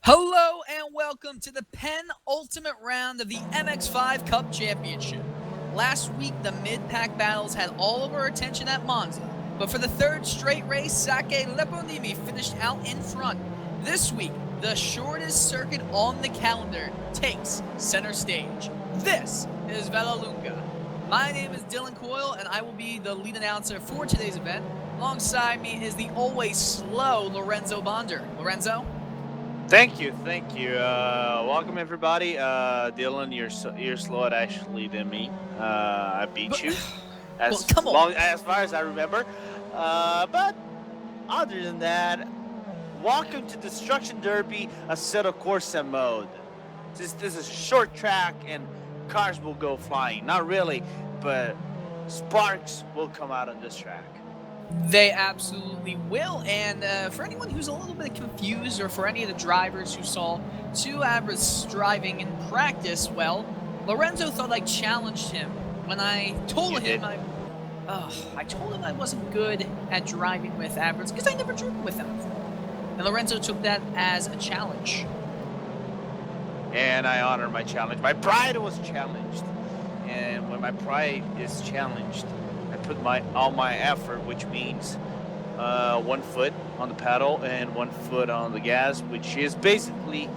Hello and welcome to the penultimate round of the MX5 Cup Championship. Last week, the mid-pack battles had all of our attention at Monza, but for the third straight race, Sake Leponimi finished out in front. This week, the shortest circuit on the calendar takes center stage. This is Vallelunga. My name is Dylan Coyle, and I will be the lead announcer for today's event. Alongside me is the always slow Lorenzo Bonder. Lorenzo? Thank you. Welcome everybody. Dylan, you're slower actually than me. I beat you as far as I remember. But other than that, welcome to Destruction Derby, Assetto Corsa mode. This is a short track and cars will go flying. Not really, but sparks will come out on this track. They absolutely will, and for anyone who's a little bit confused, or for any of the drivers who saw two Abras driving in practice, well, Lorenzo thought I challenged him when I told him I told him I wasn't good at driving with Abras because I never drove with them. And Lorenzo took that as a challenge. And I honor my challenge. My pride was challenged, and when my pride is challenged, I put all my effort, which means 1 foot on the pedal and 1 foot on the gas, which is basically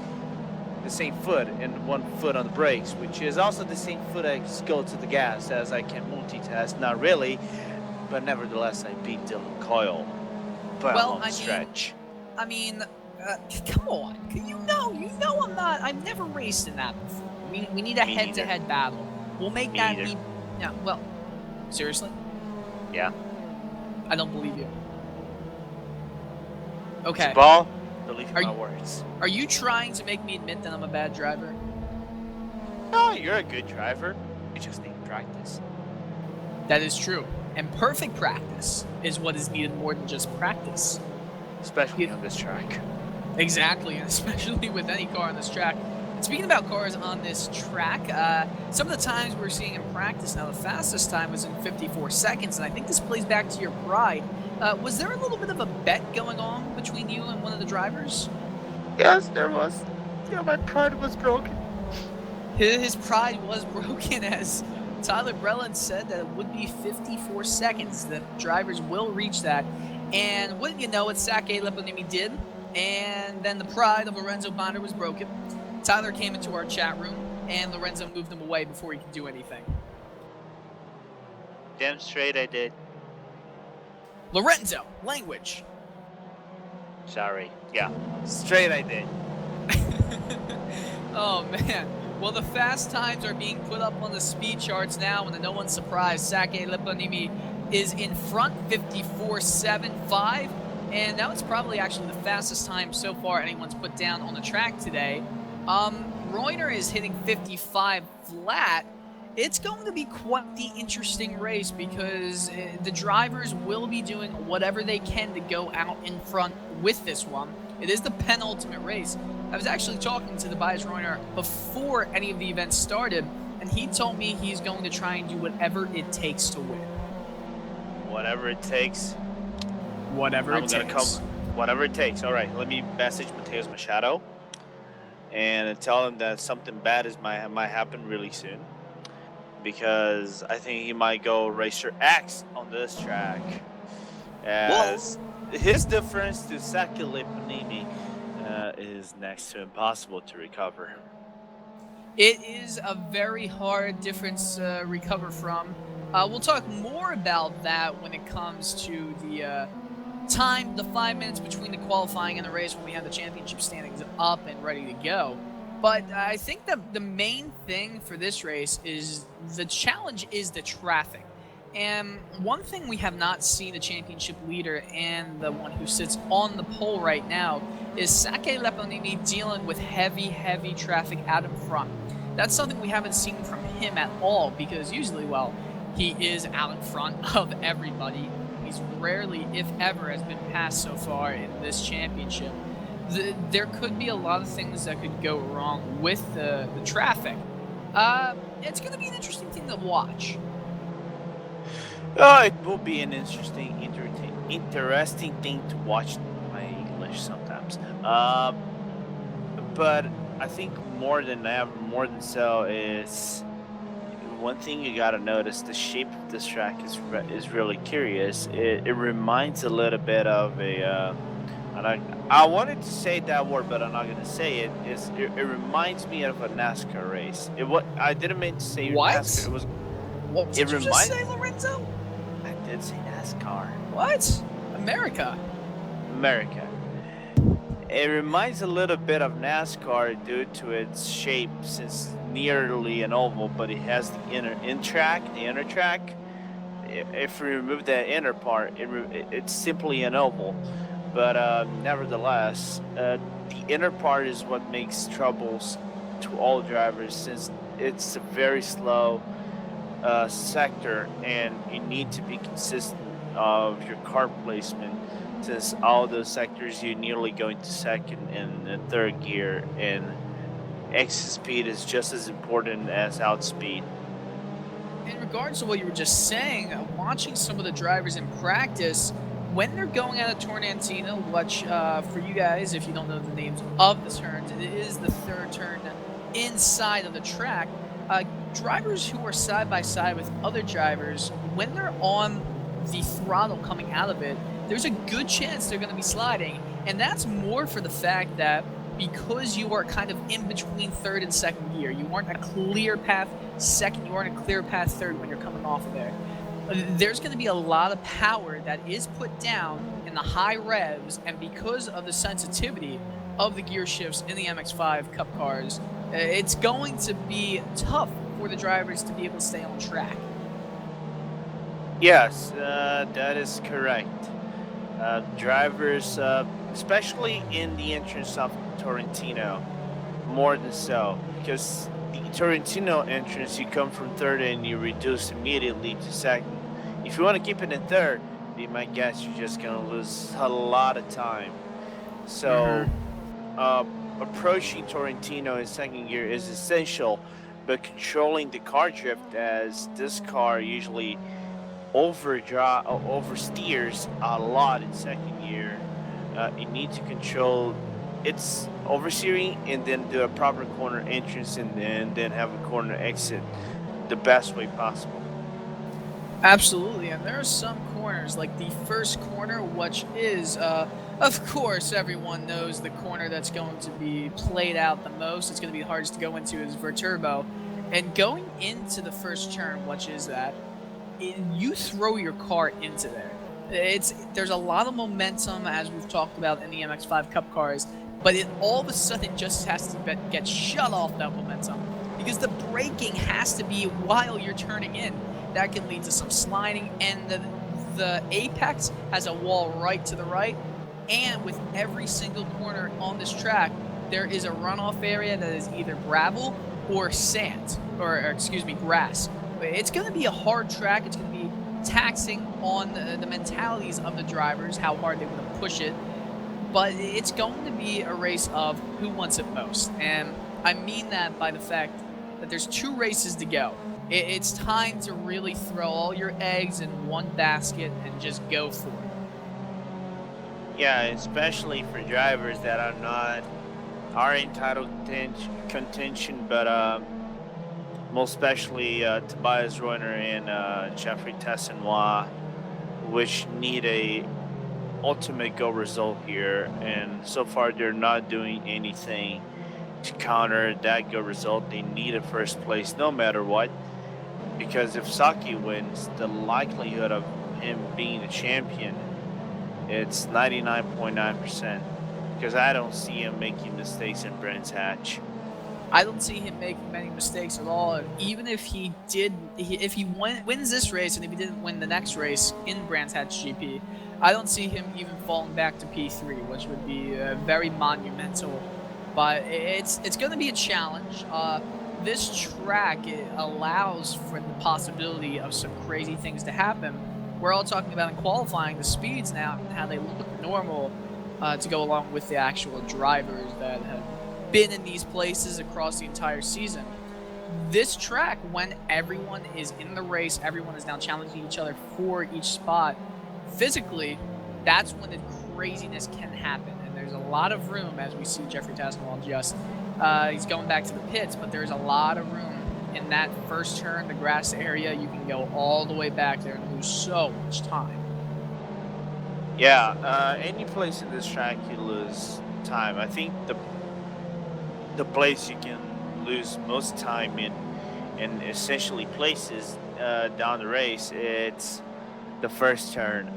the same foot, and 1 foot on the brakes, which is also the same foot I go to the gas, as I can multitask. Not really, but nevertheless, I beat Dylan Coyle by a long stretch. Come on. You know I've never raced in that before. We need a head-to-head battle. We'll make that be... Yeah, well, seriously? Yeah. I don't believe you. Okay. Ball, believe my words. Are you trying to make me admit that I'm a bad driver? No, you're a good driver. You just need practice. That is true. And perfect practice is what is needed more than just practice. Especially on this track. Exactly, and especially with any car on this track. Speaking about cars on this track, some of the times we're seeing in practice now, the fastest time was in 54 seconds, and I think this plays back to your pride. Was there a little bit of a bet going on between you and one of the drivers? Yes, there was. Yeah, my pride was broken. His pride was broken, as Tyler Breland said that it would be 54 seconds. The drivers will reach that. And wouldn't you know it, Sake Leponimi did. And then the pride of Lorenzo Bonder was broken. Tyler came into our chat room, and Lorenzo moved him away before he could do anything. Damn straight I did. Lorenzo, language. Sorry. Yeah, straight I did. Oh, man. Well, the fast times are being put up on the speed charts now, and to no one's surprise, Sake Leponimi is in front, 54.75, and that was probably actually the fastest time so far anyone's put down on the track today. Reuner is hitting 55 flat. It's going to be quite the interesting race because the drivers will be doing whatever they can to go out in front with this one. It is the penultimate race. I was actually talking to Tobias Reuner before any of the events started, and he told me he's going to try and do whatever it takes to win. Whatever it takes. Whatever it takes. Whatever it takes. All right, let me message Mateus Machado and tell him that something bad might happen really soon, because I think he might go Racer X on this track, as his difference to Sake Leponimi is next to impossible to recover. It is a very hard difference to recover from. We'll talk more about that when it comes to the time, the 5 minutes between the qualifying and the race, when we have the championship standings up and ready to go. But I think that the main thing for this race is the challenge is the traffic. And one thing we have not seen the championship leader and the one who sits on the pole right now is Sake Leponimi dealing with heavy traffic out in front. That's something we haven't seen from him at all, because usually, well, he is out in front of everybody. He's rarely, if ever, has been passed so far in this championship. There could be a lot of things that could go wrong with the traffic. It's going to be an interesting thing to watch. It will be an interesting thing to watch. My English sometimes. but I think more than ever, more than so, is one thing you gotta notice. The shape of this track is really curious. It reminds a little bit of a. And I wanted to say that word, but I'm not gonna say it. It reminds me of a NASCAR race. It what I didn't mean to say NASCAR. What? It was. What It did you just remind. say, Lorenzo? I did say NASCAR. What? America. America. It reminds a little bit of NASCAR due to its shape, since nearly an oval, but it has the inner track. If we remove the inner part, it's simply an oval. But nevertheless, the inner part is what makes troubles to all drivers, since it's a very slow sector, and you need to be consistent of your car placement, since all those sectors you nearly go into second and third gear, and exit speed is just as important as outspeed. In regards to what you were just saying, watching some of the drivers in practice, when they're going out of Tornantino, which for you guys, if you don't know the names of the turns, it is the third turn inside of the track. Drivers who are side by side with other drivers, when they're on the throttle coming out of it, there's a good chance they're going to be sliding. And that's more for the fact that because you are kind of in between third and second gear, you aren't a clear path second, you aren't a clear path third when you're coming off of there. There's going to be a lot of power that is put down in the high revs, and because of the sensitivity of the gear shifts in the MX5 Cup cars, it's going to be tough for the drivers to be able to stay on track. Yes, that is correct. Drivers, especially in the entrance of Torrentino, more than so, because the Torrentino entrance, you come from third and you reduce immediately to second. If you want to keep it in third, be my guess, you're just going to lose a lot of time. So, approaching Torrentino in second gear is essential, but controlling the car drift, as this car usually oversteers a lot in second gear. You need to control its oversteering, and then do a proper corner entrance, and then have a corner exit the best way possible. Absolutely, and there are some corners, like the first corner, which is, of course, everyone knows the corner that's going to be played out the most. It's going to be the hardest to go into is Verturbo. And going into the first turn, which is that, you throw your car into there. There's a lot of momentum, as we've talked about in the MX5 Cup cars, but all of a sudden it just has to get shut off, that momentum, because the braking has to be while you're turning in. That can lead to some sliding, and the apex has a wall right to the right, and with every single corner on this track, there is a runoff area that is either gravel or sand, or excuse me, grass. It's going to be a hard track. It's going to be taxing on the mentalities of the drivers, how hard they want to push it. But it's going to be a race of who wants it most. And I mean that by the fact that there's 2 races to go. It's time to really throw all your eggs in one basket and just go for it. Yeah, especially for drivers that are entitled contention, but most especially Tobias Reuner and Jeffrey Tessenois, which need a ultimate go result here, and so far they're not doing anything to counter that go result. They need a first place no matter what, because if Saki wins, the likelihood of him being the champion, it's 99.9%, because I don't see him making mistakes in Brands Hatch. I don't see him making many mistakes at all. Even if he wins this race, and if he didn't win the next race in Brands Hatch GP, I don't see him even falling back to P3, which would be very monumental. But it's going to be a challenge. This track, it allows for the possibility of some crazy things to happen. We're all talking about in qualifying the speeds now and how they look normal to go along with the actual drivers that have been in these places across the entire season. This track, when everyone is in the race, everyone is now challenging each other for each spot, physically, that's when the craziness can happen. And there's a lot of room as we see Jeffrey Tassenwald just. He's going back to the pits, but there's a lot of room in that first turn, the grass area. You can go all the way back there and lose so much time. Yeah, any place in this track you lose time. I think the place you can lose most time in, and essentially places down the race, it's the first turn.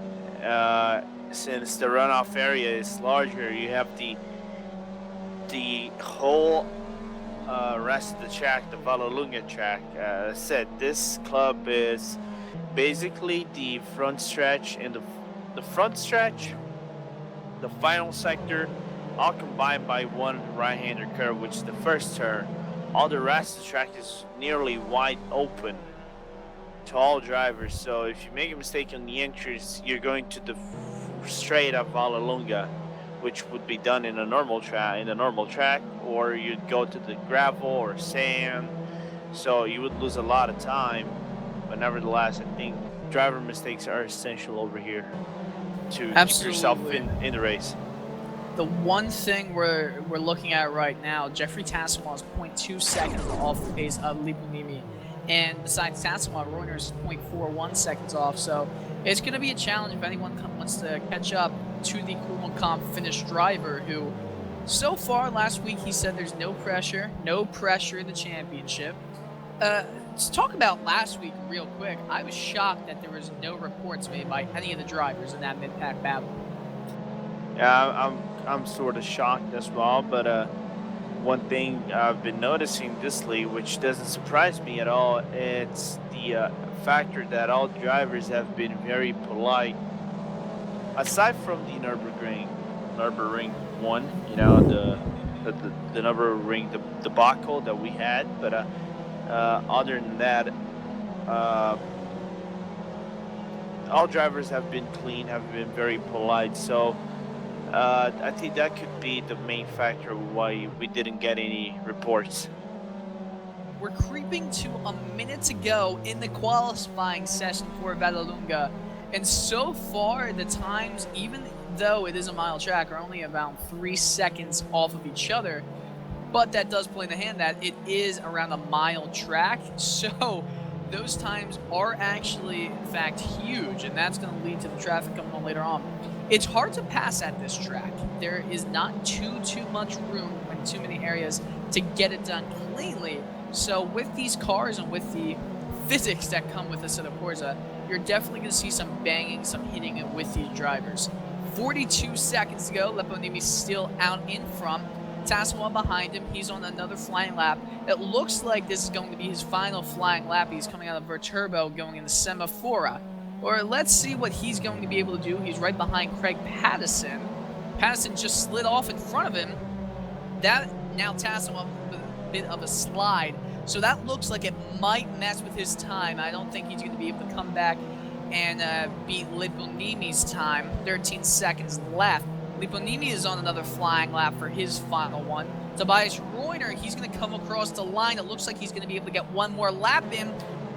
Since the runoff area is larger, you have the whole rest of the track, the Vallelunga track. Said this club is basically the front stretch and the front stretch, the final sector, all combined by one right-hander curve, which is the first turn. All the rest of the track is nearly wide open to all drivers. So if you make a mistake on the entries, you're going to the straight up Vallelunga, which would be done in a normal track, or you'd go to the gravel or sand. So you would lose a lot of time. But nevertheless, I think driver mistakes are essential over here to keep yourself in the race. The one thing we're looking at right now, Jeffrey Tassenwald is 0.2 seconds off the pace of Lipponimi. And besides Tassenwald, Reuner is 0.41 seconds off. So it's going to be a challenge if anyone wants to catch up to the Kuhlmann Finnish driver, who so far last week he said there's no pressure in the championship. Let's talk about last week real quick. I was shocked that there was no reports made by any of the drivers in that mid-pack battle. Yeah, I'm sort of shocked as well, but one thing I've been noticing this league, which doesn't surprise me at all, it's the factor that all drivers have been very polite. Aside from the Nürburgring 1, you know, the Nürburgring debacle that we had, but other than that, all drivers have been clean, have been very polite. So I think that could be the main factor why we didn't get any reports. We're creeping to a minute to go in the qualifying session for Vallelunga, and so far the times, even though it is a mile track, are only about 3 seconds off of each other. But that does play in the hand that it is around a mile track, so those times are actually, in fact, huge, and that's going to lead to the traffic coming on later on. It's hard to pass at this track. There is not too much room in too many areas to get it done cleanly. So with these cars and with the physics that come with this Assetto Corsa, you're definitely going to see some banging, some hitting with these drivers. 42 seconds to go. Lipponimi's still out in front. Tassenwald behind him. He's on another flying lap. It looks like this is going to be his final flying lap. He's coming out of Verturbo, going into Semafora. Or let's see what he's going to be able to do. He's right behind Craig Pattison. Pattison just slid off in front of him. That now Tassenwald with a bit of a slide. So that looks like it might mess with his time. I don't think he's going to be able to come back and beat Lipponimi's time. 13 seconds left. Lipponimi is on another flying lap for his final one. Tobias Reuner, he's going to come across the line. It looks like he's going to be able to get one more lap in.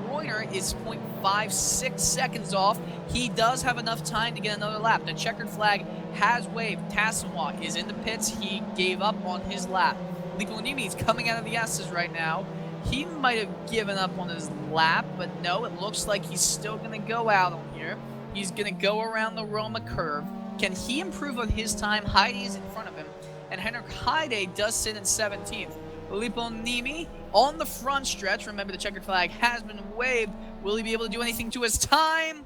Reuner is 0.56 seconds off. He does have enough time to get another lap. The checkered flag has waved. Tassenwald is in the pits. He gave up on his lap. Lipponimi is coming out of the S's right now. He might have given up on his lap, but no, it looks like he's still going to go out on here. He's going to go around the Roma curve. Can he improve on his time? Heide is in front of him, and Henrik Heide does sit in 17th. Lipponimi on the front stretch. Remember, the checkered flag has been waved. Will he be able to do anything to his time?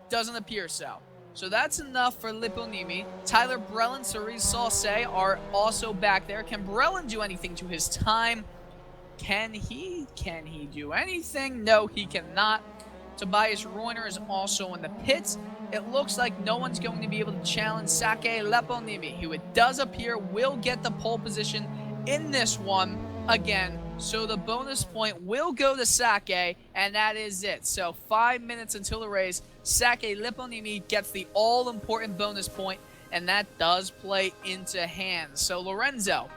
Doesn't appear so. So that's enough for Lipponimi. Tyler Brellen, Cerise Sauce are also back there. Can Brellen do anything to his time? Can he? Can he do anything? No, he cannot. Tobias Reuner is also in the pits. It looks like no one's going to be able to challenge Sake Lipponimi, who it does appear will get the pole position in this one again. So the bonus point will go to Sake, and that is it. So 5 minutes until the race, Sake Lipponimi gets the all-important bonus point, and that does play into hands. So Lorenzo,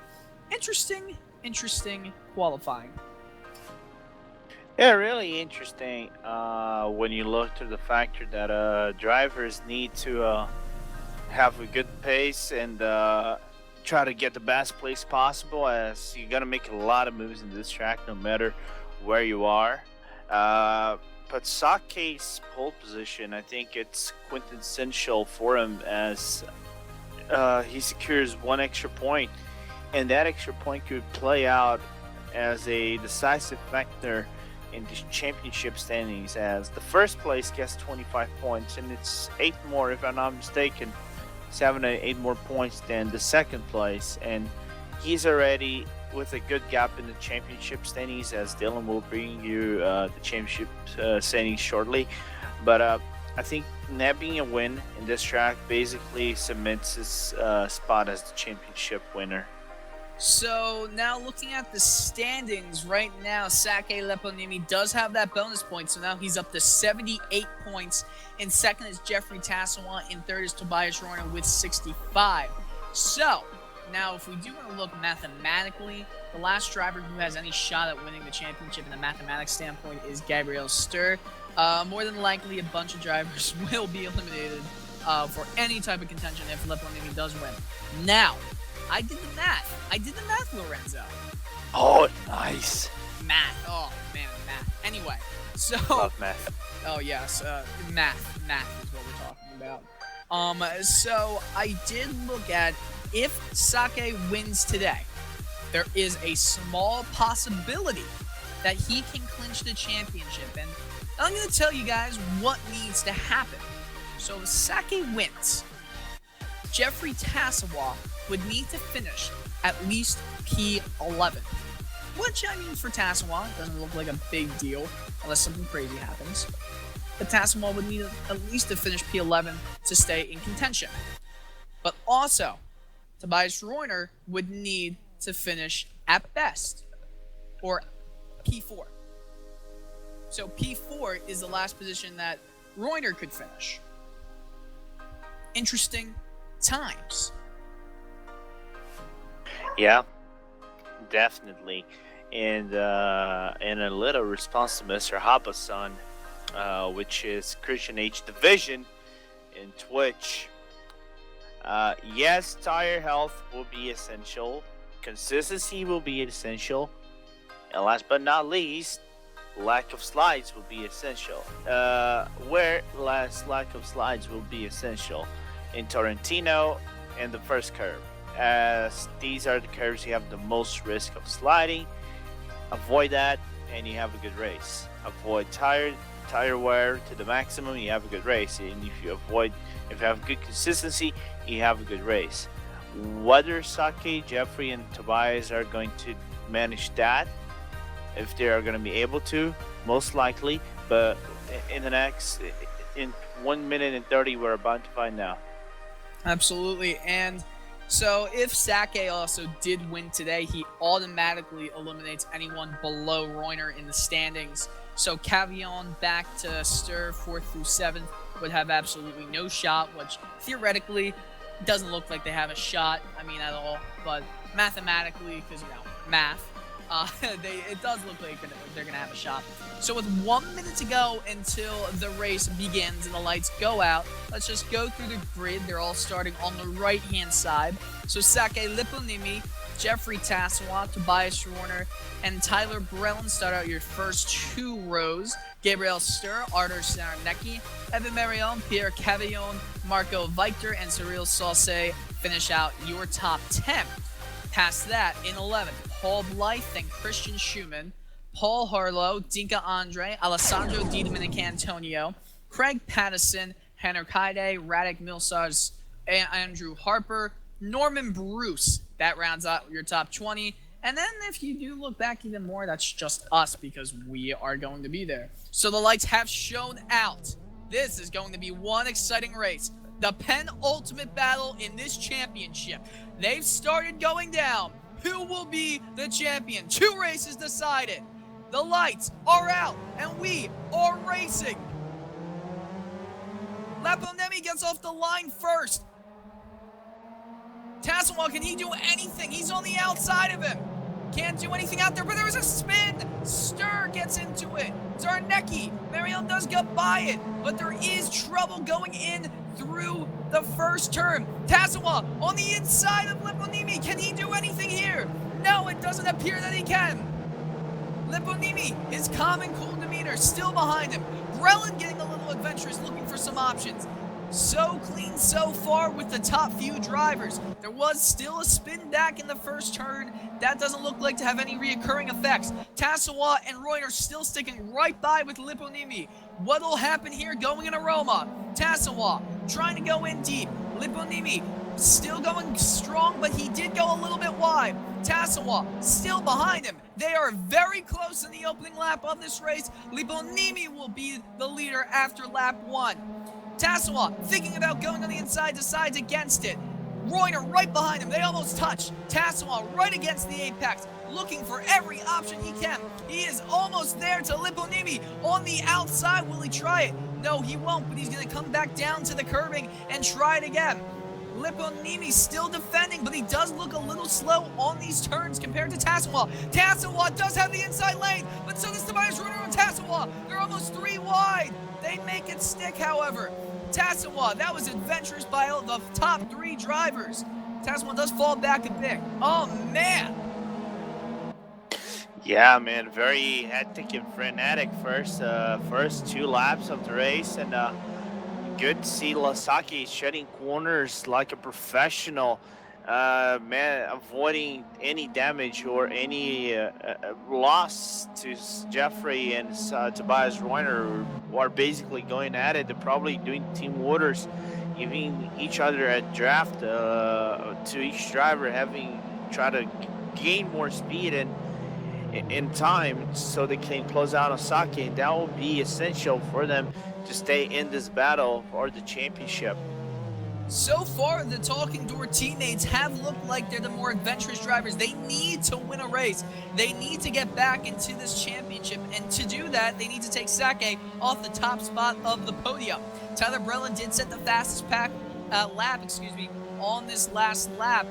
interesting qualifying. Yeah, really interesting when you look to the factor that drivers need to have a good pace and try to get the best place possible, as you got to make a lot of moves in this track no matter where you are. But Sake's pole position, I think it's quintessential for him, as he secures one extra point, and that extra point could play out as a decisive factor in the championship standings, as the first place gets 25 points, and it's 8 more, if I'm not mistaken, 7 or 8 more points than the second place, and he's already with a good gap in the championship standings, as Dylan will bring you the championship standings shortly. But I think nabbing a win in this track basically cements his spot as the championship winner. So now looking at the standings right now, Sake Leponimi does have that bonus point, so now he's up to 78 points. In second is Jeffrey Tassawa. In third is Tobias Rorner with 65. So now if we do want to look mathematically, the last driver who has any shot at winning the championship in a mathematics standpoint is Gabriel Stur. More than likely, a bunch of drivers will be eliminated for any type of contention if Leponimi does win. Now, I did the math, Lorenzo. Oh, nice. Math. Oh, man, math. Anyway, so... Love math. Oh, yes. Math. Math is what we're talking about. So I did look at if Sake wins today, there is a small possibility that he can clinch the championship. And I'm going to tell you guys what needs to happen. So if Sake wins, Jeffrey Tassawa would need to finish at least P11. Which, I mean, for Tassawa, doesn't look like a big deal unless something crazy happens. But Tassawa would need at least to finish P11 to stay in contention. But also, Tobias Reuner would need to finish at best, or P4. So P4 is the last position that Reuner could finish. Interesting times. Yeah, definitely. And a little response to Mr. Habasan, which is Christian H Division in Twitch. Yes, tire health will be essential. Consistency will be essential. And last but not least, lack of slides will be essential. Lack of slides will be essential in Torrentino and the first curve, as these are the curves you have the most risk of sliding. Avoid that and you have a good race. Avoid tire wear to the maximum, you have a good race. And if you have good consistency, you have a good race. Whether Sake, Jeffrey, and Tobias are going to manage that, if they are going to be able to, most likely, but in 1 minute and 30, we're about to find out. Absolutely. And so if Sake also did win today, he automatically eliminates anyone below Reuner in the standings. So Cavillon back to Stur, 4th through 7th, would have absolutely no shot, which theoretically doesn't look like they have a shot, at all. But mathematically, because, math, it does look like they're going to have a shot. So with 1 minute to go until the race begins and the lights go out, let's just go through the grid. They're all starting on the right-hand side. So Sake Liponimi, Jeffrey Tassawa, Tobias Rorner, and Tyler Brellen start out your first 2 rows. Gabriel Stur, Artur Sarnecki, Evan Marion, Pierre Cavillon, Marco Victor, and Cyril Sauce finish out your top 10. Past that, in 11th, Paul Blythe and Christian Schumann, Paul Harlow, Dinka Andre, Alessandro Di Domenicantonio, Craig Pattison, Henrik Heide, Radek Milsars, Andrew Harper, Norman Bruce. That rounds out your top 20. And then if you do look back even more, that's just us because we are going to be there. So the lights have shown out. This is going to be one exciting race. The penultimate battle in this championship. They've started going down. Who will be the champion? 2 races decided. The lights are out, and we are racing. Laponemi gets off the line first. Tassawa, can he do anything? He's on the outside of him. Can't do anything out there, but there was a spin. Stur gets into it. Zarnecki, Marion does get by it, but there is trouble going in through the first turn. Tasawa on the inside of Liponimi. Can he do anything here? No, it doesn't appear that he can. Liponimi, his calm and cool demeanor, still behind him. Grellin getting a little adventurous, looking for some options. So clean so far with the top few drivers. There was still a spin back in the first turn. That doesn't look like to have any reoccurring effects. Tasawa and Reuter still sticking right by with Liponimi. What'll happen here going in Aroma? Tasawa trying to go in deep. Liponimi still going strong, but he did go a little bit wide. Tasawa still behind him. They are very close in the opening lap of this race. Liponimi will be the leader after lap 1. Tasawa thinking about going on the inside, decides against it. Reuter right behind him. They almost touch. Tasawa right against the apex, looking for every option he can. He is almost there to Liponimi on the outside. Will he try it? No, he won't, but he's going to come back down to the curbing and try it again. Liponimi still defending, but he does look a little slow on these turns compared to Tasawa. Tasawa does have the inside lane, but so does Tobias Reuter and Tasawa. They're almost 3 wide. They make it stick, however. Tasawa, that was adventurous by the top 3 drivers. Tasawa does fall back a bit. Oh, man. Yeah, man, very hectic and frenetic first 2 laps of the race, and good to see Lasaki shedding corners like a professional. Man, avoiding any damage or any loss to Jeffrey and Tobias Reuter, who are basically going at it. They're probably doing team orders, giving each other a draft to each driver, try to gain more speed and in time so they can close out Osaka, and that will be essential for them to stay in this battle for the championship. So far, the Talking Door teammates have looked like they're the more adventurous drivers. They need to win a race. They need to get back into this championship, and to do that, they need to take Sake off the top spot of the podium. Tyler Brelin did set the fastest lap, on this last lap.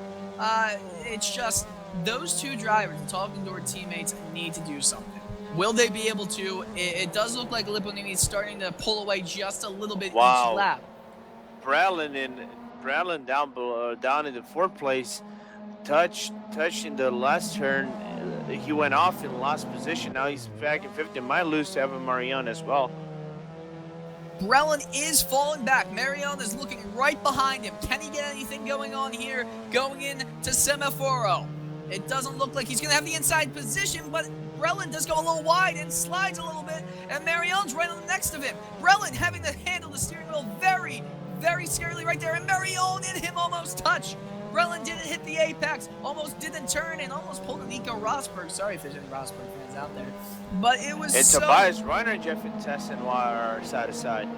It's just those 2 drivers, the Talking Door teammates, need to do something. Will they be able to? It does look like Liponini is starting to pull away just a little bit each lap. Brelin down in the 4th place, touched in the last turn. He went off in last position. Now he's back in 5th. Might lose to Evan Marion as well. Brelin is falling back. Marion is looking right behind him. Can he get anything going on here going in to Semaforo? It doesn't look like he's going to have the inside position, but Brelin does go a little wide and slides a little bit, and Marion's right on the next of him. Brelin having to handle the steering wheel very, very scarily right there, and Marion and him almost touch. Brelin didn't hit the apex, almost didn't turn, and almost pulled a Nico Rosberg. Sorry if there's any Rosberg fans out there. But it was so... Tobias Reuter and Jeff Tessen are side to side.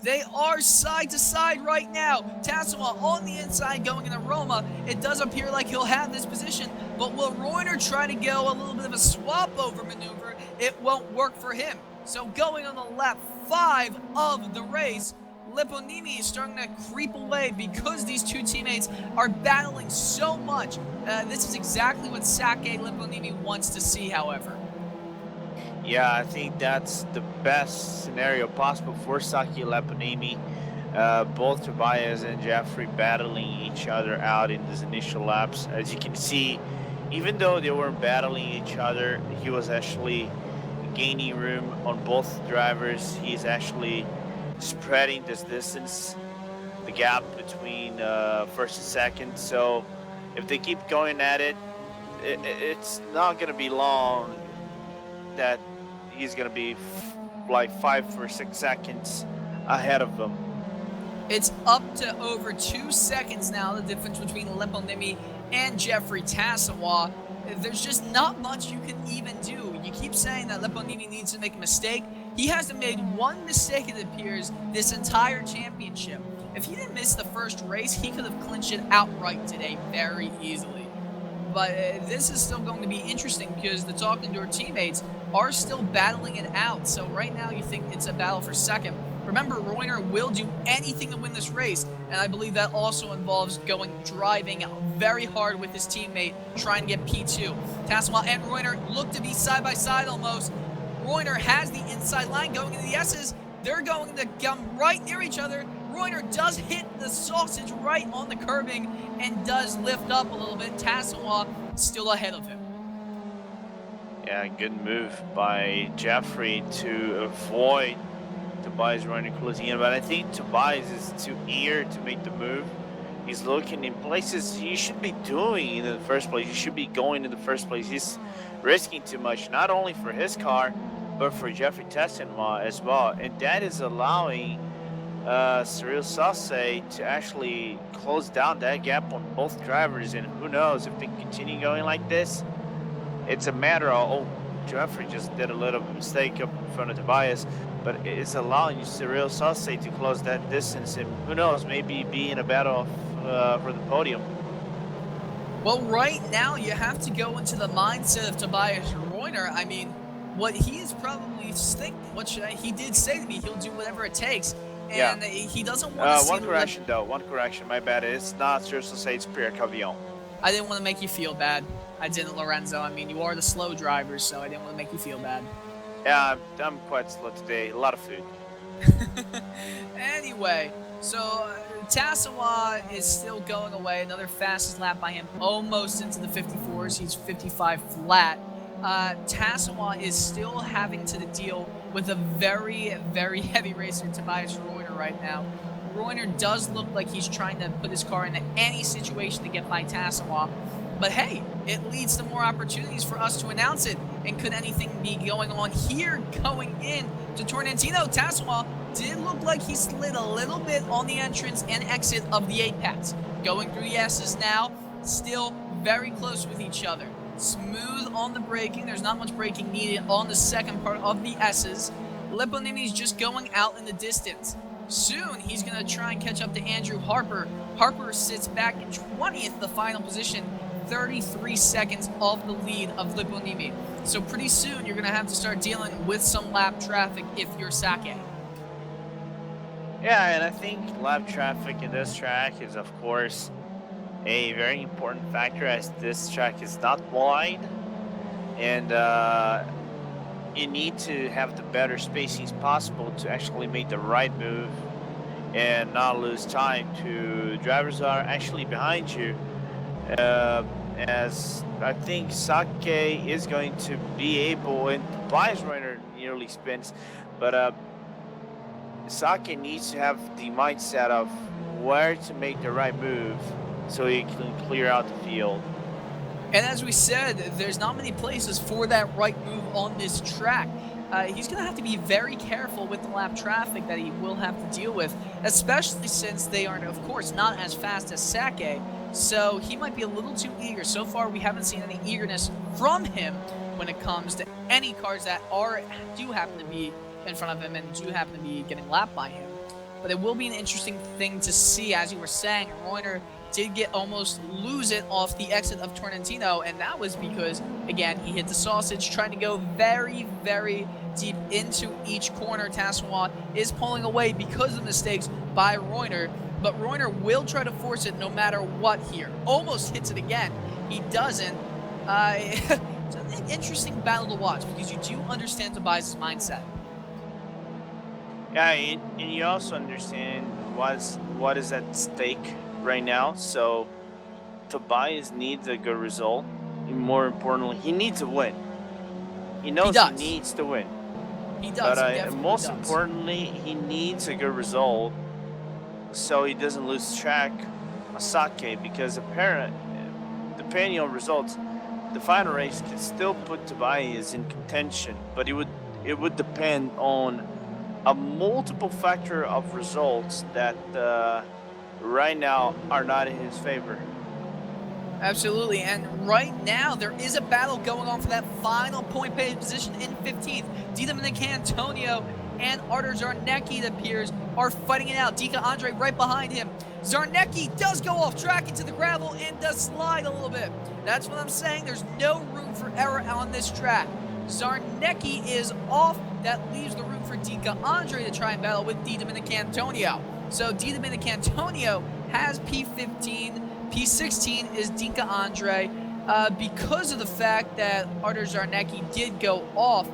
They are side to side right now. Tasawa on the inside going in Aroma. It does appear like he'll have this position, but will Reuter try to go a little bit of a swap over maneuver? It won't work for him. So going on the lap 5 of the race, Liponini is starting to creep away because these 2 teammates are battling so much. This is exactly what Sake Liponini wants to see, however. Yeah, I think that's the best scenario possible for Saki Leponimi. Both Tobias and Jeffrey battling each other out in these initial laps. As you can see, even though they were battling each other, he was actually gaining room on both drivers. He's actually spreading this distance, the gap between first and second. So if they keep going at it, it's not going to be long that he's going to be like 5 or 6 seconds ahead of them. It's up to over 2 seconds now, the difference between Leponimi and Jeffrey Tasawa. There's just not much you can even do. You keep saying that Leponimi needs to make a mistake. He hasn't made one mistake, it appears, this entire championship. If he didn't miss the first race, he could have clinched it outright today very easily. But this is still going to be interesting because the Talking Door teammates are still battling it out. So right now you think it's a battle for second. Remember, Reuter will do anything to win this race, and I believe that also involves driving very hard with his teammate, trying to get P2. Tasawa and Reuter look to be side by side almost. Reuter has the inside line going into the S's. They're going to come right near each other. Reuter does hit the sausage right on the curbing and does lift up a little bit. Tassawa still ahead of him. Yeah, good move by Jeffrey to avoid Tobias running closing in, but I think Tobias is too eager to make the move. He's looking in places he should be doing in the first place. He should be going in the first place. He's risking too much, not only for his car, but for Jeffrey Tessenma as well. And that is allowing Cyril Sasse to actually close down that gap on both drivers. And who knows, if they continue going like this, it's a matter of, oh, Jeffrey just did a little mistake up in front of Tobias, but it's allowing Cyril Sasse to close that distance, and who knows, maybe be in a battle for the podium. Well, right now you have to go into the mindset of Tobias Reuter. I mean, what he is probably thinking, he did say to me, he'll do whatever it takes, and he doesn't want to see one correction, my bad. It's not Cyril Sasse, it's Pierre Cavillon. I didn't want to make you feel bad. I didn't, Lorenzo. I mean, you are the slow driver, so I didn't want to make you feel bad. Yeah, I'm quite slow today. A lot of food. Anyway, so Tassawa is still going away. Another fastest lap by him, almost into the 54s. He's 55 flat. Tassawa is still having to deal with a very, very heavy racer, Tobias Reuter, right now. Reuter does look like he's trying to put his car into any situation to get by Tassawa. But hey, it leads to more opportunities for us to announce it. And could anything be going on here going in to Torrentino? Tassawa did look like he slid a little bit on the entrance and exit of the Apex. Going through the S's now, still very close with each other. Smooth on the braking. There's not much braking needed on the second part of the S's. Lipponini's just going out in the distance. Soon, he's going to try and catch up to Andrew Harper. Harper sits back in 20th, the final position, 33 seconds off the lead of Lipponini. So pretty soon, you're going to have to start dealing with some lap traffic if you're Sake. Yeah, and I think lap traffic in this track is, of course, a very important factor, as this track is not wide, and you need to have the better spacings possible to actually make the right move and not lose time to drivers that are actually behind you. As I think Sake is going to be able, and Tobias Reuter nearly spins, but Sake needs to have the mindset of where to make the right move so he can clear out the field. And as we said, there's not many places for that right move on this track. He's going to have to be very careful with the lap traffic that he will have to deal with, especially since they are, of course, not as fast as Sake. So he might be a little too eager. So far, we haven't seen any eagerness from him when it comes to any cars that do happen to be in front of him and do happen to be getting lapped by him. But it will be an interesting thing to see. As you were saying, Reuter did almost lose it off the exit of Torrentino, and that was because, again, he hit the sausage, trying to go very, very deep into each corner. Tassawa is pulling away because of mistakes by Reuter, but Reuter will try to force it no matter what here. Almost hits it again. He doesn't. It's an interesting battle to watch because you do understand Tobias' mindset. Yeah, and you also understand what is at stake right now. So Tobias needs a good result. And more importantly, he needs to win. He knows he needs to win. He does. But most importantly, he needs a good result so he doesn't lose track of Sake, because depending on results, the final race can still put Tobias in contention, but it would depend on a multiple factor of results that right now are not in his favor. Absolutely, and right now there is a battle going on for that final point pay position in 15th. Di Domenicantonio and Artur Zarnecki, it appears, are fighting it out. Dika Andre right behind him. Zarnecki does go off track into the gravel and does slide a little bit. That's what I'm saying. There's no room for error on this track. Zarnecki is off. That leaves the room for Dika Andre to try and battle with Di Domenicantonio. So Di Domenicantonio has P15. P16 is Dinka Andre. Because of the fact that Artur Zarnecki did go off,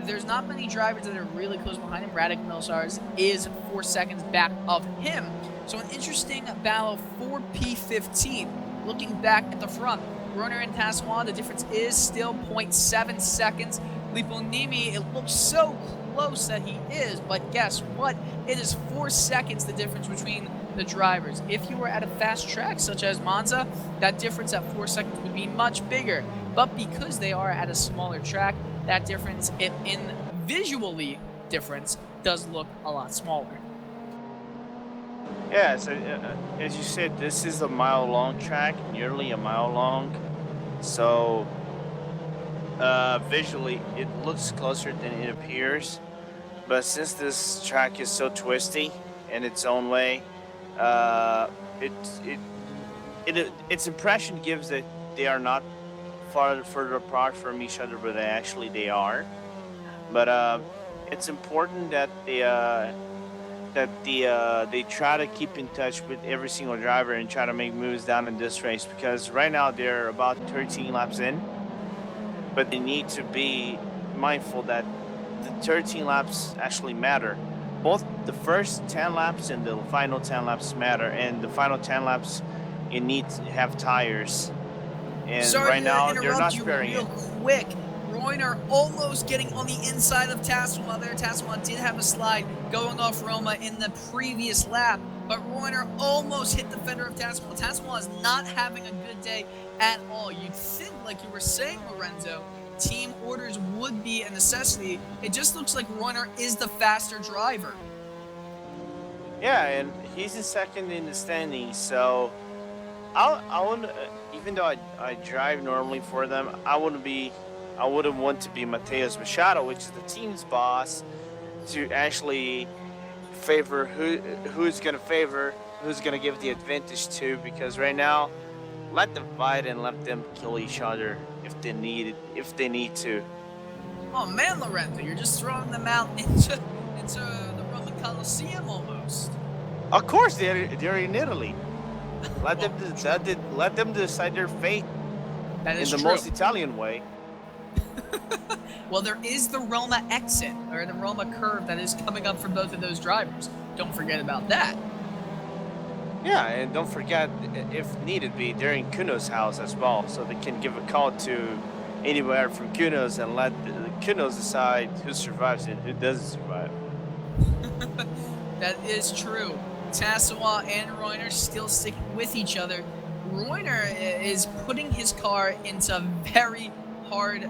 there's not many drivers that are really close behind him. Radek Milsars is 4 seconds back of him. So an interesting battle for P15. Looking back at the front, Roiner and Tassawan, the difference is still 0.7 seconds. Liponimi, it looks so close that he is, but guess what? It is 4 seconds the difference between the drivers. If you were at a fast track such as Monza, that difference at 4 seconds would be much bigger. But because they are at a smaller track, that difference in visually difference does look a lot smaller. Yeah, so as you said, this is a mile-long track, nearly a mile long. So visually, it looks closer than it appears. But since this track is so twisty in its own way, its impression gives that they are not further apart from each other, but actually they are. But it's important that they try to keep in touch with every single driver and try to make moves down in this race, because right now they're about 13 laps in, but they need to be mindful that the 13 laps actually matter. Both the first 10 laps and the final 10 laps matter, and the final 10 laps you need to have tires. And sorry right now they're not you sparing real it. quick. Roiner almost getting on the inside of Tassawan there. Tassawan did have a slide going off Roma in the previous lap, but Roiner almost hit the fender of Tassawan. Tassawan is not having a good day at all. You'd think, like you were saying, Lorenzo, team orders would be a necessity. It just looks like Roiner is the faster driver. Yeah, and he's in second in the standings, so I wouldn't, even though I drive normally for them, I wouldn't want to be Mateus Machado, which is the team's boss, to actually favor who's going to give the advantage to, because right now, let them fight and let them kill each other if they need to. Oh man, Lorenzo, you're just throwing them out into the Roman Colosseum almost. Of course, they're in Italy. Let them decide their fate in the most Italian way. Well, there is the Roma exit, or the Roma curve that is coming up for both of those drivers. Don't forget about that. Yeah, and don't forget, if needed be, they're in Kuno's house as well, so they can give a call to anywhere from Kuno's and let Kuno's decide who survives and who doesn't survive. That is true. Tassawa and Roiner still sticking with each other. Roiner is putting his car into very hard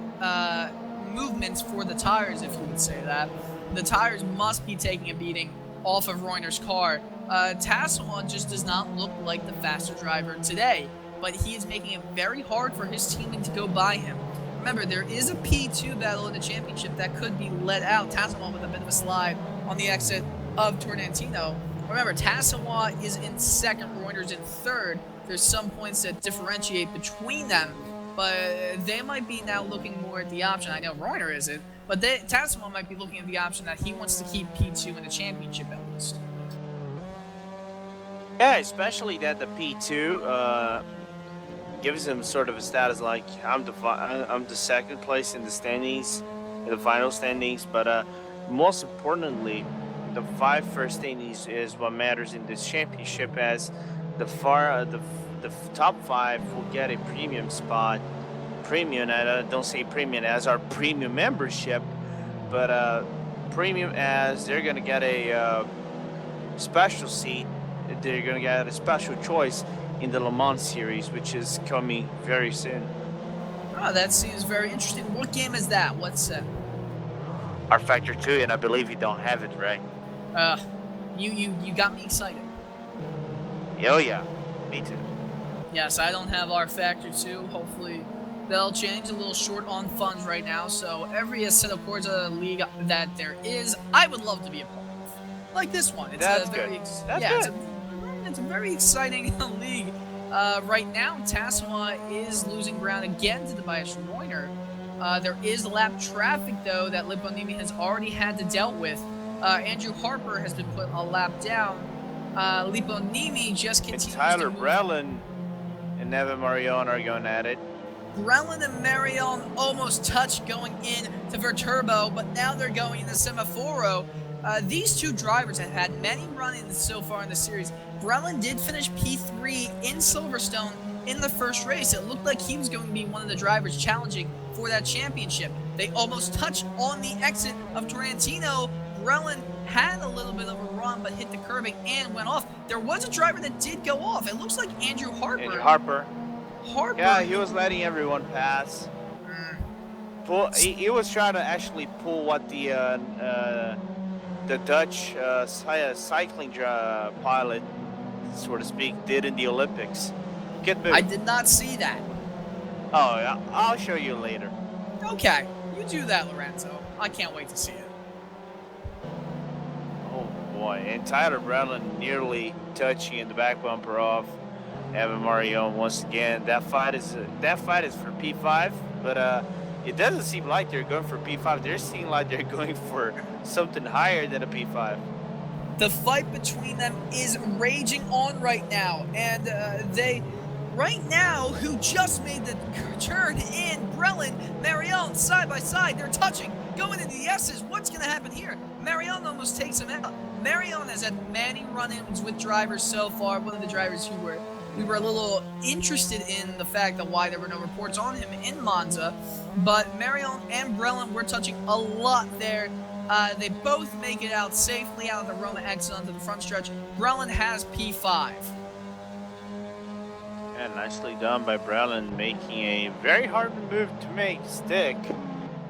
movements for the tires, if you would say that. The tires must be taking a beating off of Roiner's car. Tassawa just does not look like the faster driver today, but he is making it very hard for his teammate to go by him. Remember, there is a P2 battle in the championship that could be let out. Tassawa with a bit of a slide on the exit of Tornantino. Remember, Tassawa is in second, Roiner's in third. There's some points that differentiate between them, but they might be now looking more at the option. I know Roiner isn't, but Tassawa might be looking at the option that he wants to keep P2 in the championship at least. Yeah, especially that the P2 gives him sort of a status like I'm the second place in the standings, in the final standings. But most importantly, the 5 first standings is what matters in this championship, as the top 5 will get a premium spot. Premium, and don't say premium as our premium membership, but premium as they're going to get a special seat. They're going to get a special choice in the Le Mans series, which is coming very soon. Oh, that seems very interesting. What game is that? What's Our Factor 2, and I believe you don't have it, right? You got me excited. Oh yeah, me too. Yes, I don't have our Factor 2. Hopefully they'll change. A little short on funds right now, so every set of Corsa league that there is, I would love to be a part of. Like this one. It's That's a good. very That's good. It's a very exciting league. Right now, Tassawa is losing ground again to Tobias Roiner. There is lap traffic, though, that Liponimi has already had to deal with. Andrew Harper has been put a lap down. Liponimi just continues Tyler to move. Brelin and Nevin Marion are going at it. Brelin and Marion almost touched going in to Verturbo, but now they're going into Semaforo. These two drivers have had many run-ins so far in the series. Brelin did finish P3 in Silverstone in the first race. It looked like he was going to be one of the drivers challenging for that championship. They almost touched on the exit of Torrentino. Brelin had a little bit of a run, but hit the curbing and went off. There was a driver that did go off. It looks like Andrew Harper. Yeah, he was letting everyone pass. He was trying to actually pull what the Dutch cycling pilot, so to speak, did in the Olympics. I did not see that. Oh, yeah, I'll show you later. Okay, you do that, Lorenzo. I can't wait to see it. Oh boy, and Tyler Brelin nearly touching in the back bumper off Evan Marion once again. That fight is for P5, but it doesn't seem like they're going for P5. They're seeming like they're going for something higher than a P5. The fight between them is raging on right now, and right now, who just made the turn in, Brelin, Marion, side by side, they're touching, going into the S's. What's going to happen here? Marion almost takes him out. Marion has had many run-ins with drivers so far. One of the drivers who we were a little interested in the fact that why there were no reports on him in Monza, but Marion and Brelin were touching a lot there. They both make it out safely out of the Roma exit onto the front stretch. Brelin has P5. Yeah, nicely done by Brelin, making a very hard move to make stick.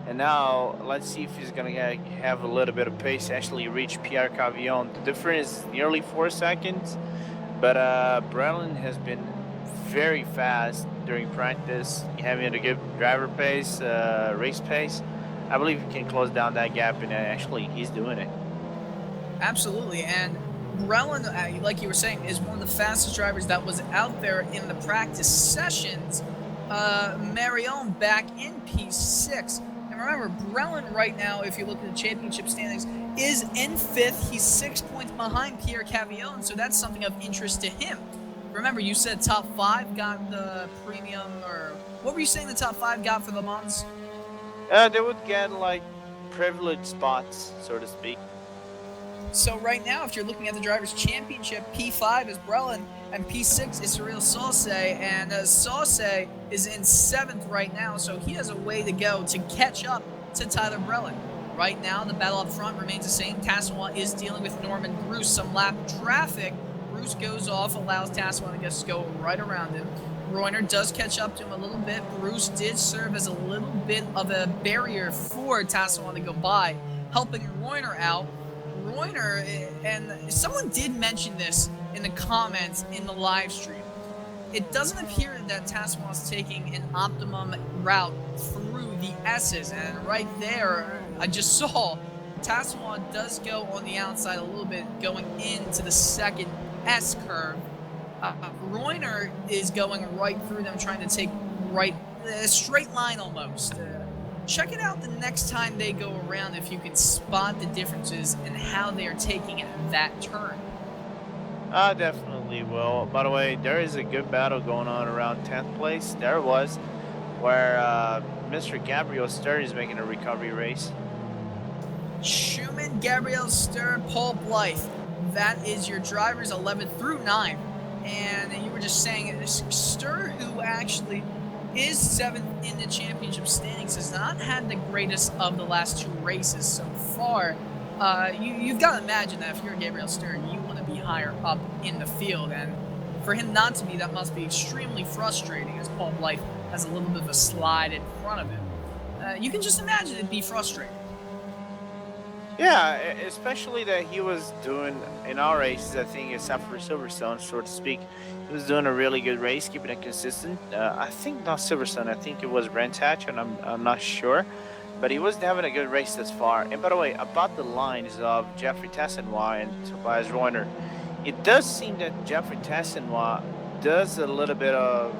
And now let's see if he's gonna have a little bit of pace to actually reach Pierre Cavillon. The difference is nearly 4 seconds, but Brelin has been very fast during practice, having a good driver pace, race pace. I believe he can close down that gap, and actually he's doing it. Absolutely, and Brelin, like you were saying, is one of the fastest drivers that was out there in the practice sessions. Marion back in P6. And remember, Brelin right now, if you look at the championship standings, is in 5th. He's 6 points behind Pierre Cavillon, so that's something of interest to him. Remember, you said top 5 got the premium, or what were you saying the top 5 got for the Mons? They would get like privileged spots, so to speak. So right now, if you're looking at the Drivers' Championship, P5 is Brelin, and P6 is Cyril Sauce, and Sauce is in 7th right now, so he has a way to go to catch up to Tyler Brelin. Right now, the battle up front remains the same. Tassoua is dealing with Norman Bruce, some lap traffic. Bruce goes off, allows Tassoua to just go right around him. Reuner does catch up to him a little bit. Bruce did serve as a little bit of a barrier for Tassoua to go by, helping Reuner out. Reuner, and someone did mention this in the comments in the live stream, it doesn't appear that Tassoua is taking an optimum route through the S's, and right there, I just saw Tassoua does go on the outside a little bit, going into the second S curve. Reuner is going right through them, trying to take right, a straight line almost. Check it out the next time they go around if you can spot the differences in how they are taking that turn. I definitely will. By the way, there is a good battle going on around 10th place. There was, where Mr. Gabriel Sturr is making a recovery race. Schumann, Gabriel Sturr, Paul Blythe. That is your drivers 11 through 9. And you were just saying, Sturr, who actually is 7th in the championship standings, has not had the greatest of the last 2 races so far. You've got to imagine that if you're Gabriel Sturr, you want to be higher up in the field, and for him not to be, that must be extremely frustrating, as Paul Blythe has a little bit of a slide in front of him. You can just imagine it'd be frustrating. Yeah, especially that he was doing, in our races, I think, except for Silverstone, so to speak, he was doing a really good race, keeping it consistent. I think not Silverstone, I think it was Brands Hatch, and I'm not sure. But he was having a good race thus far. And by the way, about the lines of Jeffrey Tassoua and Tobias Reuner, it does seem that Jeffrey Tassoua does a little bit of,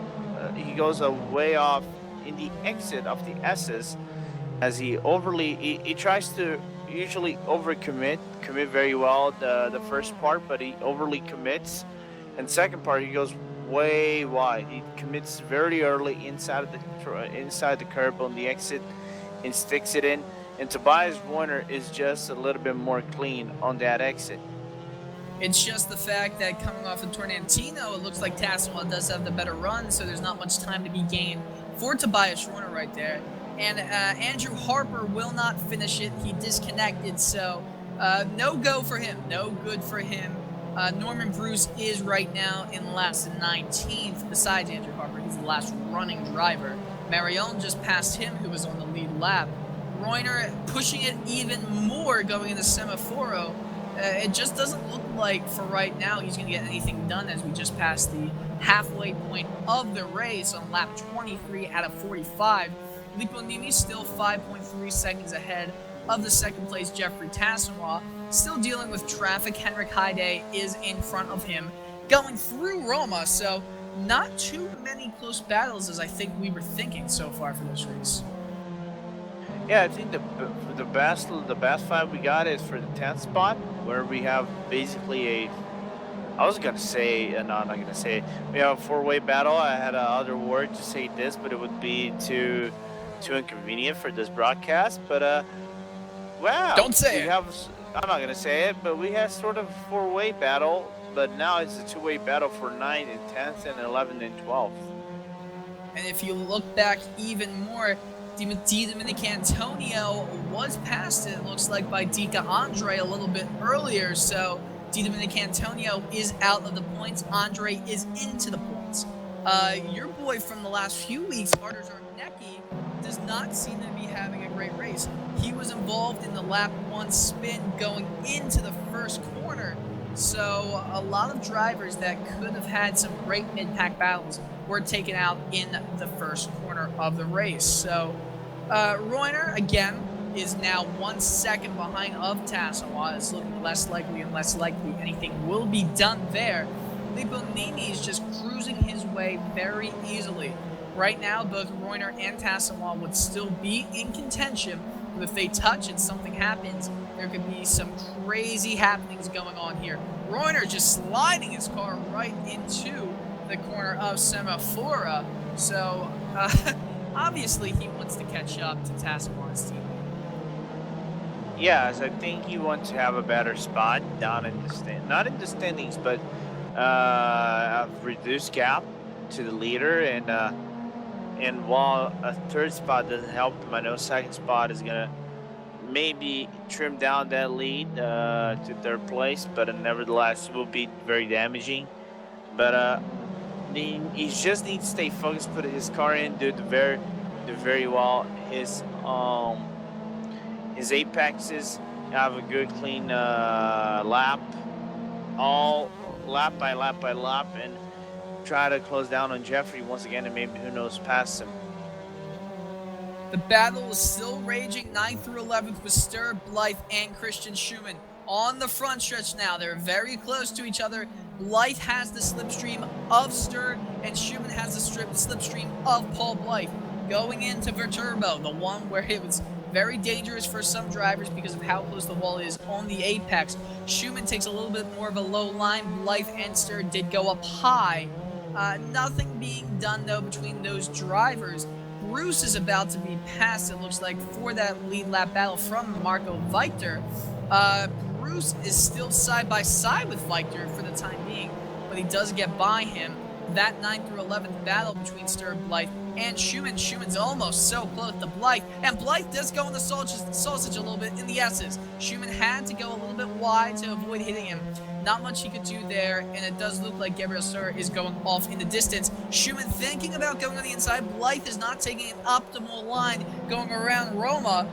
he goes a way off in the exit of the S's, as he tries to usually commit very well the first part, but he overly commits. And second part, he goes way wide. He commits very early inside the curb on the exit and sticks it in. And Tobias Warner is just a little bit more clean on that exit. It's just the fact that coming off of Tornantino, it looks like Tasselwell does have the better run, so there's not much time to be gained for Tobias Warner right there. And Andrew Harper will not finish it. He disconnected, so no go for him. No good for him. Norman Bruce is right now in last 19th. Besides Andrew Harper, he's the last running driver. Marion just passed him, who was on the lead lap. Reuner pushing it even more going into Semaforo. It just doesn't look like for right now he's going to get anything done as we just passed the halfway point of the race on lap 23 out of 45. Liponini still 5.3 seconds ahead of the second place Jeffrey Tassois. Still dealing with traffic. Henrik Heide is in front of him going through Roma, so not too many close battles as I think we were thinking so far for this race. Yeah, I think the best fight we got is for the 10th spot, where we have basically I was gonna say, no, I'm not gonna say it. We have a four-way battle. I had another word to say this, but it would be too inconvenient for this broadcast. But wow, don't say it. I'm not gonna say it, but we had sort of a four-way battle, but now it's a two-way battle for 9th and 10th and 11th and 12th. And if you look back even more, Di Domenicantonio was passed, it looks like, by Dika Andre a little bit earlier, so Di Domenicantonio is out of the points. Andre is into the points. Your boy from the last few weeks, Artur Zarnecki, does not seem to be having a great race. He was involved in the lap 1 spin going into the first corner, so a lot of drivers that could have had some great mid-pack battles were taken out in the first corner of the race. So Reuner, again, is now 1 second behind of Tassois. It's looking less likely and less likely anything will be done there. Liponini is just cruising his way very easily. Right now, both Reuner and Tassois would still be in contention, but if they touch and something happens, there could be some crazy happenings going on here. Reuner just sliding his car right into the corner of Semafora, so obviously he wants to catch up to Tassois' team. Yes, I think he wants to have a better spot down in the not in the standings, but a reduced gap to the leader, and while a third spot doesn't help him, I know second spot is gonna maybe trim down that lead to third place, but nevertheless it will be very damaging. But he just needs to stay focused, put his car in, do very well. His apexes have a good clean lap, all lap by lap by lap, and try to close down on Jeffrey once again, and maybe, who knows, pass him. The battle is still raging 9th through 11th with Stur, Blythe, and Christian Schumann on the front stretch now. They're very close to each other. Blythe has the slipstream of Stur, and Schumann has the slipstream of Paul Blythe. Going into Viterbo, the one where it was very dangerous for some drivers because of how close the wall is on the apex. Schumann takes a little bit more of a low line. Blythe and Stur did go up high. Nothing being done, though, between those drivers. Bruce is about to be passed, it looks like, for that lead lap battle from Marco Victor. Bruce is still side by side with Victor for the time being, but he does get by him. That 9th through 11th battle between Stur, Blythe, and Schumann. Schumann's almost so close to Blythe, and Blythe does go in the sausage a little bit in the S's. Schumann had to go a little bit wide to avoid hitting him. Not much he could do there, and it does look like Gabriel Stur is going off in the distance. Schumann thinking about going on the inside. Blythe is not taking an optimal line going around Roma.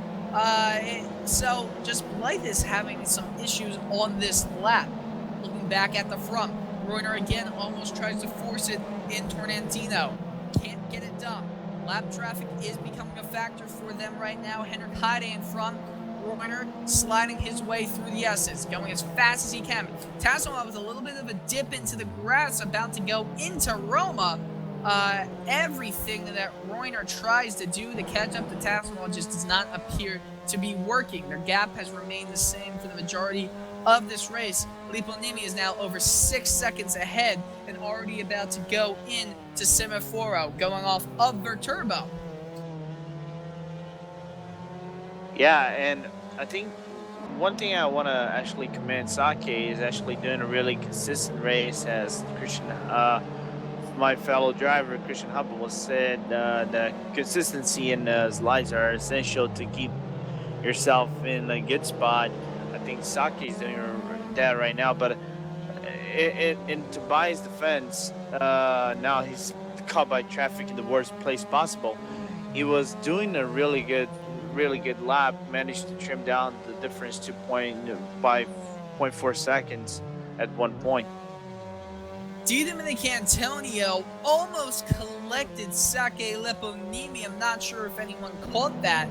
So just Blythe is having some issues on this lap. Looking back at the front, Reuner again almost tries to force it in Tornantino. Can't get it done. Lap traffic is becoming a factor for them right now. Henrik Heide in front. Reuner sliding his way through the S's, going as fast as he can. Tassois with a little bit of a dip into the grass, about to go into Roma. Everything that Reuner tries to do to catch up to Tassois just does not appear to be working. Their gap has remained the same for the majority of this race. Liponimi is now over 6 seconds ahead and already about to go into Semaforo, going off of Verturbo. Yeah, and I think one thing I want to actually commend Sake is actually doing a really consistent race, as Christian, my fellow driver Christian Hubble was said. The consistency in slides are essential to keep yourself in a good spot. I think Sake is doing that right now, but in Tobias' defense, now he's caught by traffic in the worst place possible. He was doing a really good lap, managed to trim down the difference to by 0.4 seconds at one point. Di Domenico Antonio almost collected Sake Leponimi. I'm not sure if anyone caught that,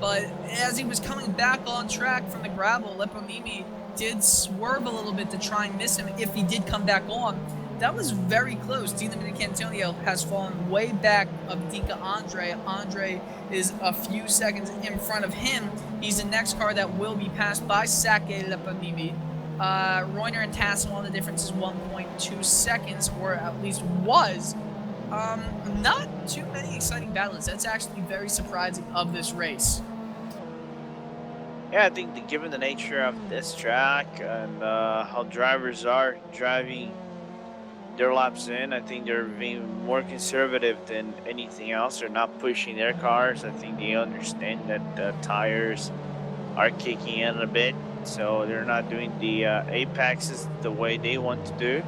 but as he was coming back on track from the gravel, Leponimi did swerve a little bit to try and miss him if he did come back on. That was very close. Di Domenico Antonio has fallen way back of Dinka Andre. Andre is a few seconds in front of him. He's the next car that will be passed by Sake Leponimi. Reuner and Tasselon, the difference is 1.2 seconds, or at least was. Not too many exciting battles. That's actually very surprising of this race. Yeah, I think that given the nature of this track and how drivers are driving their laps in, I think they're being more conservative than anything else. They're not pushing their cars. I think they understand that the tires are kicking in a bit, so they're not doing the apexes the way they want to do.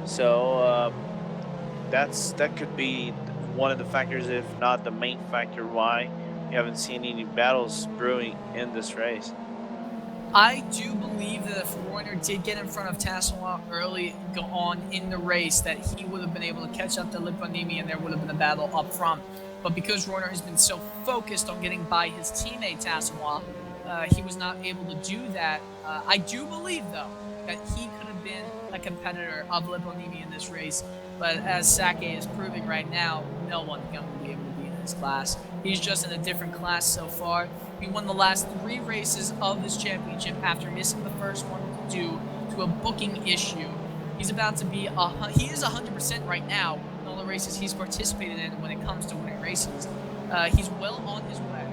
So that could be one of the factors, if not the main factor, why you haven't seen any battles brewing in this race. I do believe that if Reuner did get in front of Tasselon early on in the race, that he would have been able to catch up to Liponimi and there would have been a battle up front. But because Reuner has been so focused on getting by his teammate Tasselon, he was not able to do that. I do believe, though, that he could have been a competitor of Liponimi in this race. But as Sake is proving right now, no one's going to be able to be in his class. He's just in a different class so far. He won the last 3 races of this championship after missing the first one due to a booking issue. He's about to be he is 100% right now in all the races he's participated in when it comes to winning races. He's well on his way.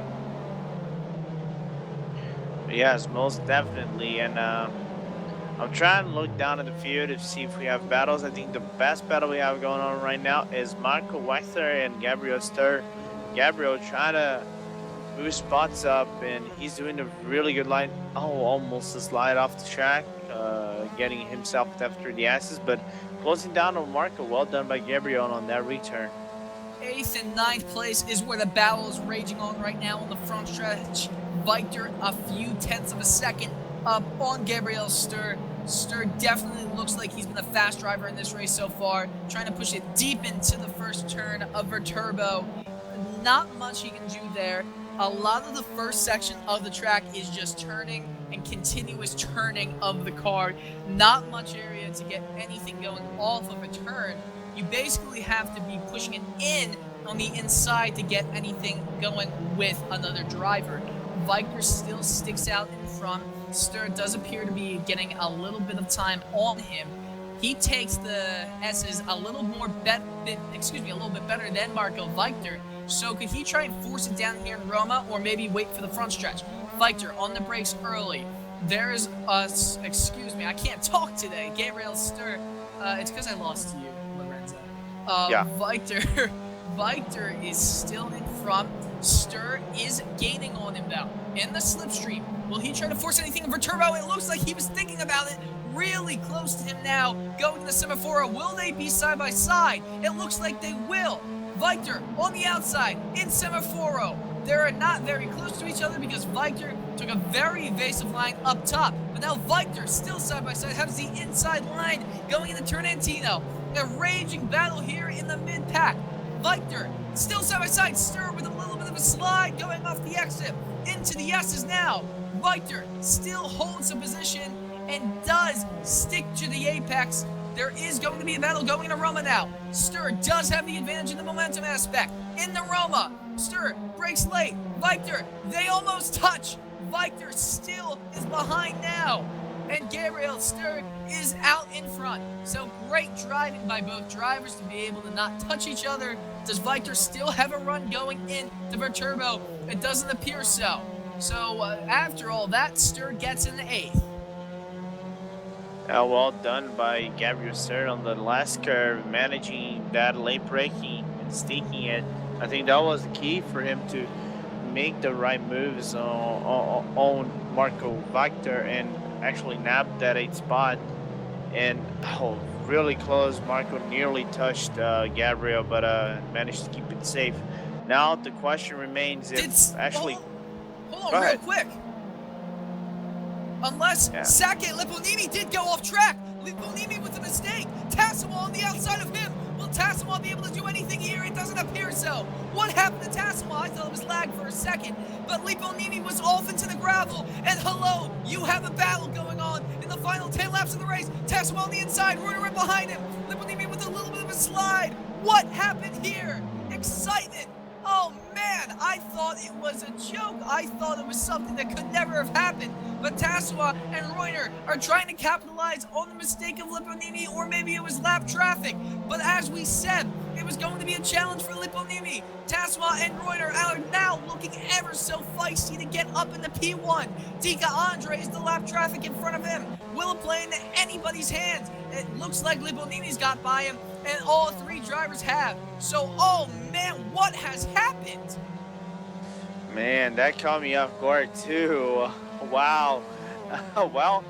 Yes, most definitely. And I'm trying to look down at the field to see if we have battles. I think the best battle we have going on right now is Marco Wechter and Gabriel Stur. Gabriel trying to move spots up, and he's doing a really good line. Almost a slide off the track, getting himself after the S's, but closing down on Marco. Well done by Gabriel on that return. 8th and 9th place is where the battle is raging on right now on the front stretch. Victor a few tenths of a second up on Gabriel Stur. Stur definitely looks like he's been a fast driver in this race so far, trying to push it deep into the first turn of Verturbo. Not much he can do there. A lot of the first section of the track is just turning and continuous turning of the car. Not much area to get anything going off of a turn. You basically have to be pushing it in on the inside to get anything going with another driver. Viper still sticks out in front. Stur does appear to be getting a little bit of time on him. He takes the S's a little bit better than Marco Victor. So could he try and force it down here in Roma, or maybe wait for the front stretch? Victor on the brakes early. There's I can't talk today. Gabriel Stur. It's because I lost to you, Lorenzo. Yeah. Victor is still in front. Stur is gaining on him though. In the slipstream, will he try to force anything over Turbo? It looks like he was thinking about it. Really close to him now. Going to the Semaforo. Will they be side by side? It looks like they will. Victor on the outside in Semaforo. They're not very close to each other because Victor took a very evasive line up top. But now Victor still side by side has the inside line going into Ternantino. A raging battle here in the mid-pack. Victor still side by side. Stur with a little bit of a slide going off the exit into the S's now. Victor still holds a position and does stick to the apex. There is going to be a battle going to Roma now. Stur does have the advantage in the momentum aspect. In the Roma, Stur breaks late. Victor, they almost touch. Victor still is behind now. and Gabriel Sturr is out in front. So great driving by both drivers to be able to not touch each other. Does Victor still have a run going into Viterbo? It doesn't appear so. So after all that, Sturr gets in the 8th. Well done by Gabriel Sturr on the last curve, managing that late braking and staking it. I think that was the key for him to make the right moves on Marco Victor and actually nab that 8th spot. And really close. Marco nearly touched Gabriel, but managed to keep it safe. Now the question remains if actually. Hold on real quick. Unless Sake Liponimi did go off track. Liponimi with a mistake. Tassimo on the outside of him. Will Tassimo be able to do anything here? It doesn't appear so. What happened to Tassimo? I thought it was lag for a second. But Liponimi was off into the gravel. And hello, you have a battle going on in the final 10 laps of the race. Tassimo on the inside, Reuter right behind him. Liponimi with a little bit of a slide. What happened here? Excitement. Oh man, I thought it was a joke. I thought it was something that could never have happened. But Tassimo and Reuter are trying to capitalize on the mistake of Liponimi, or maybe it was lap traffic. But as we said, it was going to be a challenge for Liponimi. Tassimo and Reuter are now looking ever so feisty to get up in the P1. Tika Andre is the lap traffic in front of him. Will it play into anybody's hands? It looks like Liponimi's got by him, and all 3 drivers have. So, oh man, what has happened? Man, that caught me off guard too. Wow. Well,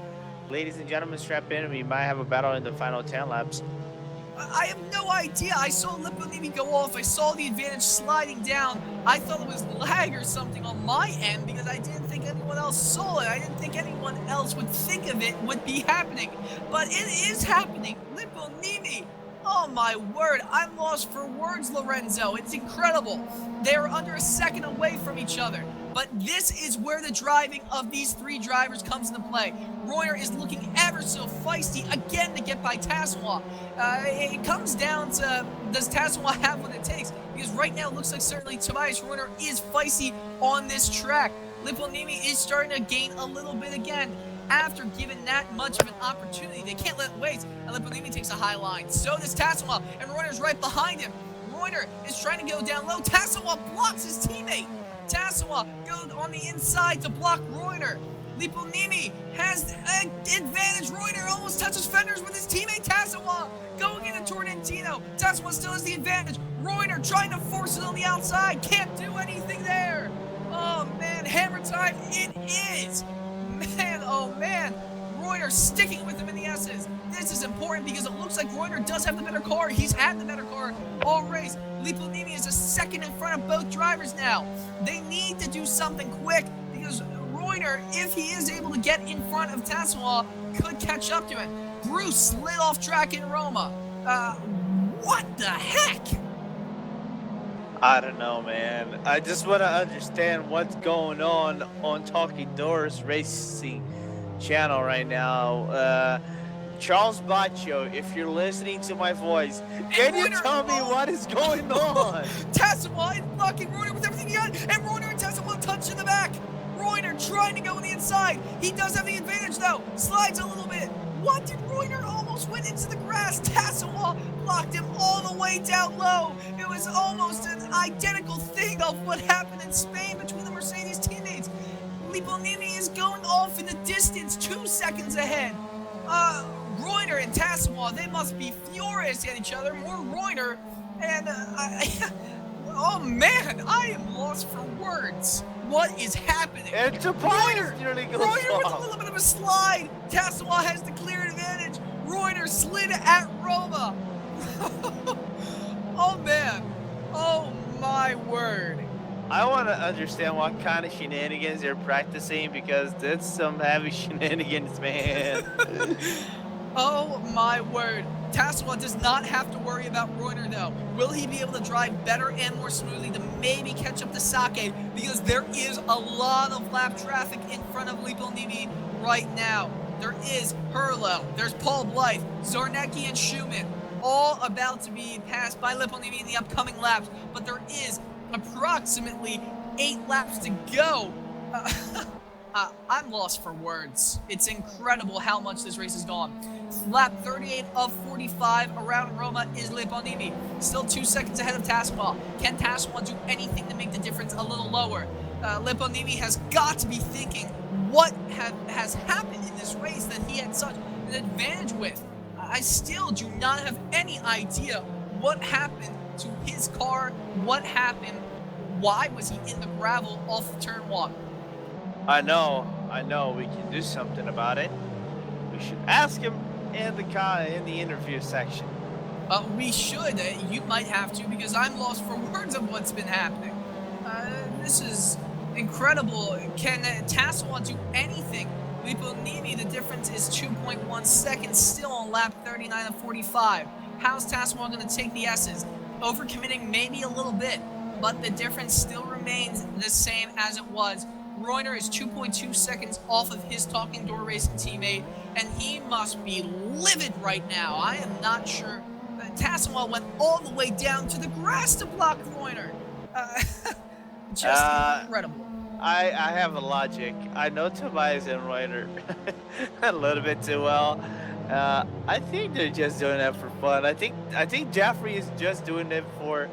ladies and gentlemen, strap in. We might have a battle in the final 10 laps. I have no idea. I saw Liponimi go off. I saw the advantage sliding down. I thought it was lag or something on my end because I didn't think anyone else saw it. I didn't think anyone else would think of it would be happening. But it is happening. Liponimi. Oh my word, I'm lost for words, Lorenzo. It's incredible. They're under a second away from each other. But this is where the driving of these 3 drivers comes into play. Reuter is looking ever so feisty again to get by Tassimo. It comes down to, does Tassimo have what it takes? Because right now it looks like certainly Tobias Reuter is feisty on this track. Liponimi is starting to gain a little bit again. After given that much of an opportunity, they can't let it waste, and Liponimi takes a high line. So does Tassimo, and Reuter's right behind him. Reuter is trying to go down low. Tassimo blocks his teammate. Tassimo goes on the inside to block Reuter. Liponimi has an advantage. Reuter almost touches fenders with his teammate Tassimo. Going into Torrentino. Tassimo still has the advantage. Reuter trying to force it on the outside. Can't do anything there. Oh man, hammer time it is. Man, oh man, Reuter sticking with him in the S's. This is important because it looks like Reuter does have the better car. He's had the better car all race. Liponimi is a second in front of both drivers now. They need to do something quick because Reuter, if he is able to get in front of Tassimo, could catch up to him. Bruce slid off track in Roma. What the heck? I don't know, man. I just want to understand what's going on Talking Doors Racing channel right now. Charles Baccio, if you're listening to my voice, can you tell me what is going on? Tassimo is blocking Reuter with everything he had, and Reuter and Tassimo touch in the back. Reuter trying to go on the inside. He does have the advantage though. Slides a little bit. What did Reuter almost went into the grass? Tassimo blocked him all the way down low. It was almost an identical thing of what happened in Spain between the Mercedes teammates. Liponimi is going off in the distance, 2 seconds ahead. Reuter and Tassimo, they must be furious at each other. More Reuter, and oh man, I am lost for words. What is happening? And Tobias nearly goes off. Reuter with a little bit of a slide. Tassimo has the clear advantage. Reuter slid at Roma. Oh man. Oh my word. I want to understand what kind of shenanigans they're practicing because that's some heavy shenanigans, man. Oh my word. Tassimo does not have to worry about Reuter though. Will he be able to drive better and more smoothly to maybe catch up to Sake? Because there is a lot of lap traffic in front of Liponimi right now. There is Hurlo, there's Paul Blythe, Zarnecki and Schumann, all about to be passed by Liponimi in the upcoming laps. But there is approximately 8 laps to go. I'm lost for words. It's incredible how much this race has gone. Lap 38 of 45 around Roma is Lipponini. Still 2 seconds ahead of Tassoua. Can Tassoua do anything to make the difference a little lower? Lipponini has got to be thinking what has happened in this race that he had such an advantage with. I still do not have any idea what happened to his car, what happened, why was he in the gravel off of turn 1? I know, we can do something about it. We should ask him in the interview section. We should. You might have to, because I'm lost for words of what's been happening. This is incredible. Can Tassoua do anything? Lipponini, the difference is 2.1 seconds still on lap 39 of 45. How's Tassoua going to take the S's? Overcommitting maybe a little bit, but the difference still remains the same as it was. Reuner is 2.2 seconds off of his Talking Door Racing teammate, and he must be livid right now. I am not sure. Tassoua went all the way down to the grass to block Reuner. Just incredible. I have a logic. I know Tobias and Reuner a little bit too well. I think they're just doing that for fun. I think Jeffrey is just doing it for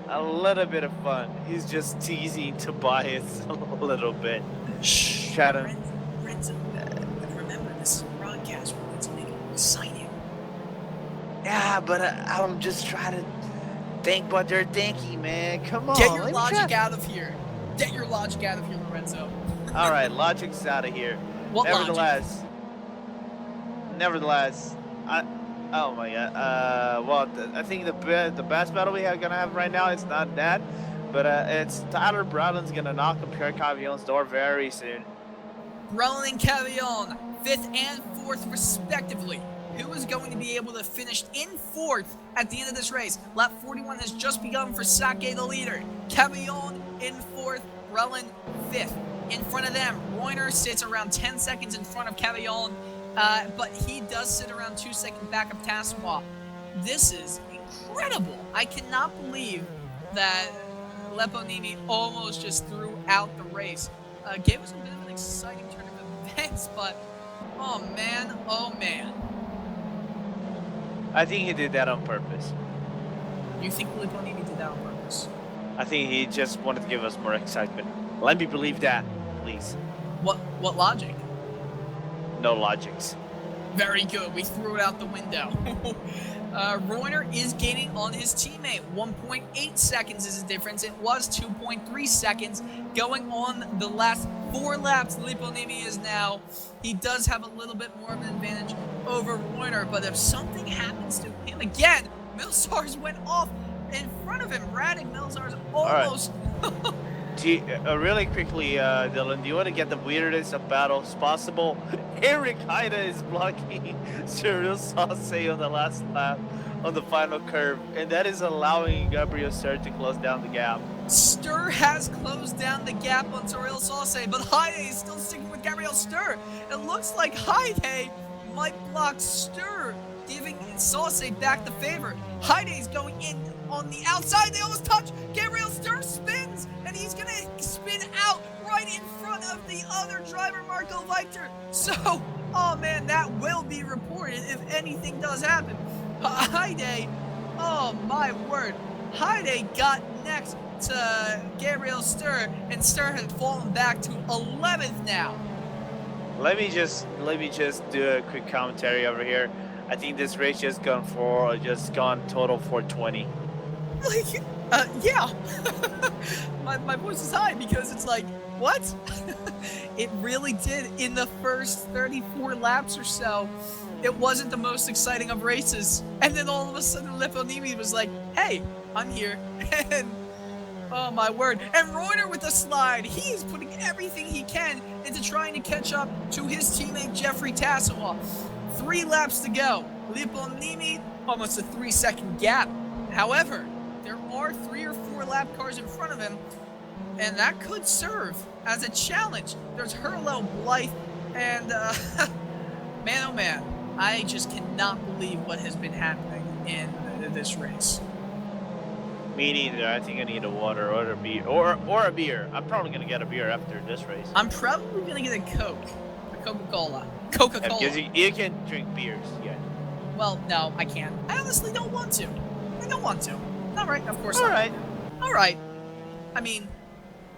a little bit of fun. He's just teasing Tobias a little bit. Shh. Renzo, remember, this is a broadcast. We need to make it exciting. Yeah, but I'm just trying to think what they're thinking, man. Come on. Get your logic out of here. Get your logic out of here, Lorenzo. All right, logic's out of here. What Nevertheless, oh my god. Well, I think the best battle we are gonna have right now is not that, but it's Tyler Browden's gonna knock on Pierre Cavillon's door very soon. Browden and Cavillon, 5th and 4th respectively. Who is going to be able to finish in 4th at the end of this race? Lap 41 has just begun for Sake, the leader. Cavillon in 4th, Brelin 5th. In front of them, Reuner sits around 10 seconds in front of Cavillon, but he does sit around 2 seconds back of Tassoua. This is incredible. I cannot believe that Lipponini almost just threw out the race. Gave us a bit of an exciting turn of events, but oh man, oh man. I think he did that on purpose. You think Lipponini did that on purpose? I think he just wanted to give us more excitement. Let me believe that, please. What logic? No logics. Very good. We threw it out the window. Reuner is gaining on his teammate. 1.8 seconds is the difference. It was 2.3 seconds going on the last 4 laps. Lipponini is now. He does have a little bit more of an advantage over Reuner, but if something happens to him again, Milsars went off in front of him. Radek Milsars almost. Right. Really quickly, Dylan, do you want to get the weirdest of battles possible? Eric Haida is blocking Cyril Sauce on the last lap on the final curve, and that is allowing Gabriel Sturr to close down the gap. Sturr has closed down the gap on Cyril Sauce, but Haide is still sticking with Gabriel Sturr. It looks like Haide might block Sturr, giving Sauce back the favor. Haide is going in on the outside. They almost touch. Gabriel Sturr spins, and he's going to spin out right in front of the other driver, Marco Victor. So, oh man, that will be reported if anything does happen. Haide, oh my word, Haide got next to Gabriel Sturr, and Sturr has fallen back to 11th now. Let me just do a quick commentary over here. I think this race just gone total 420. Yeah. my voice is high because it's like, what? It really did. In the first 34 laps or so, it wasn't the most exciting of races. And then all of a sudden, Lipponini was like, hey, I'm here. And oh my word. And Reuner with the slide. He is putting everything he can into trying to catch up to his teammate, Jeffrey Tassoua. 3 laps to go. Lipponini, almost a 3-second gap. However, there are 3 or 4 lap cars in front of him, and that could serve as a challenge. There's Hurlo, Blythe, and man, oh man, I just cannot believe what has been happening in this race. Me neither. I think I need a water or a beer or a beer. I'm probably gonna get a beer after this race. I'm probably gonna get a Coke. A Coca-Cola. Because Coca-Cola. you can drink beers yet. Well, no, I can't. I honestly don't want to. I don't want to. Not right, of course All not. right. Alright. I mean,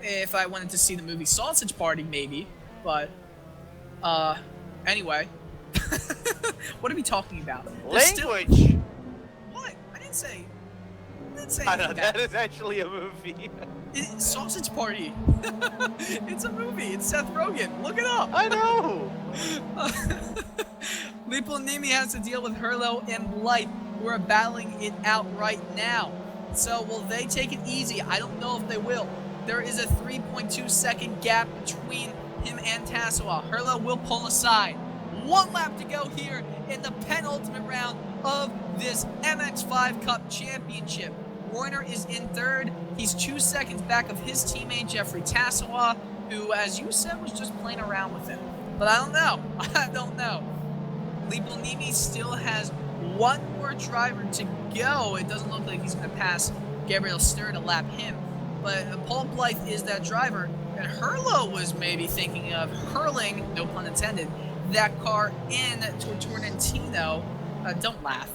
if I wanted to see the movie Sausage Party, maybe. But, anyway. What are we talking about? Language. What? I didn't say I know, anything that bad. is actually a movie. Sausage Party. It's a movie. It's Seth Rogen. Look it up. I know. Nimi has to deal with Hurlo and Blight, who are battling it out right now. So will they take it easy? I don't know if they will. There is a 3.2 second gap between him and Tassoa. Hurlo will pull aside. 1 lap to go here in the penultimate round of this MX5 Cup Championship. Royner is in third. He's 2 seconds back of his teammate Jeffrey Tassoa, who, as you said, was just playing around with him. But I don't know. I don't know. Nimi still has 1 more driver to go. It doesn't look like he's going to pass Gabriel Sturr to lap him. But Paul Blythe is that driver. And Hurlo was maybe thinking of hurling, no pun intended, that car in to Torrentino. Don't laugh.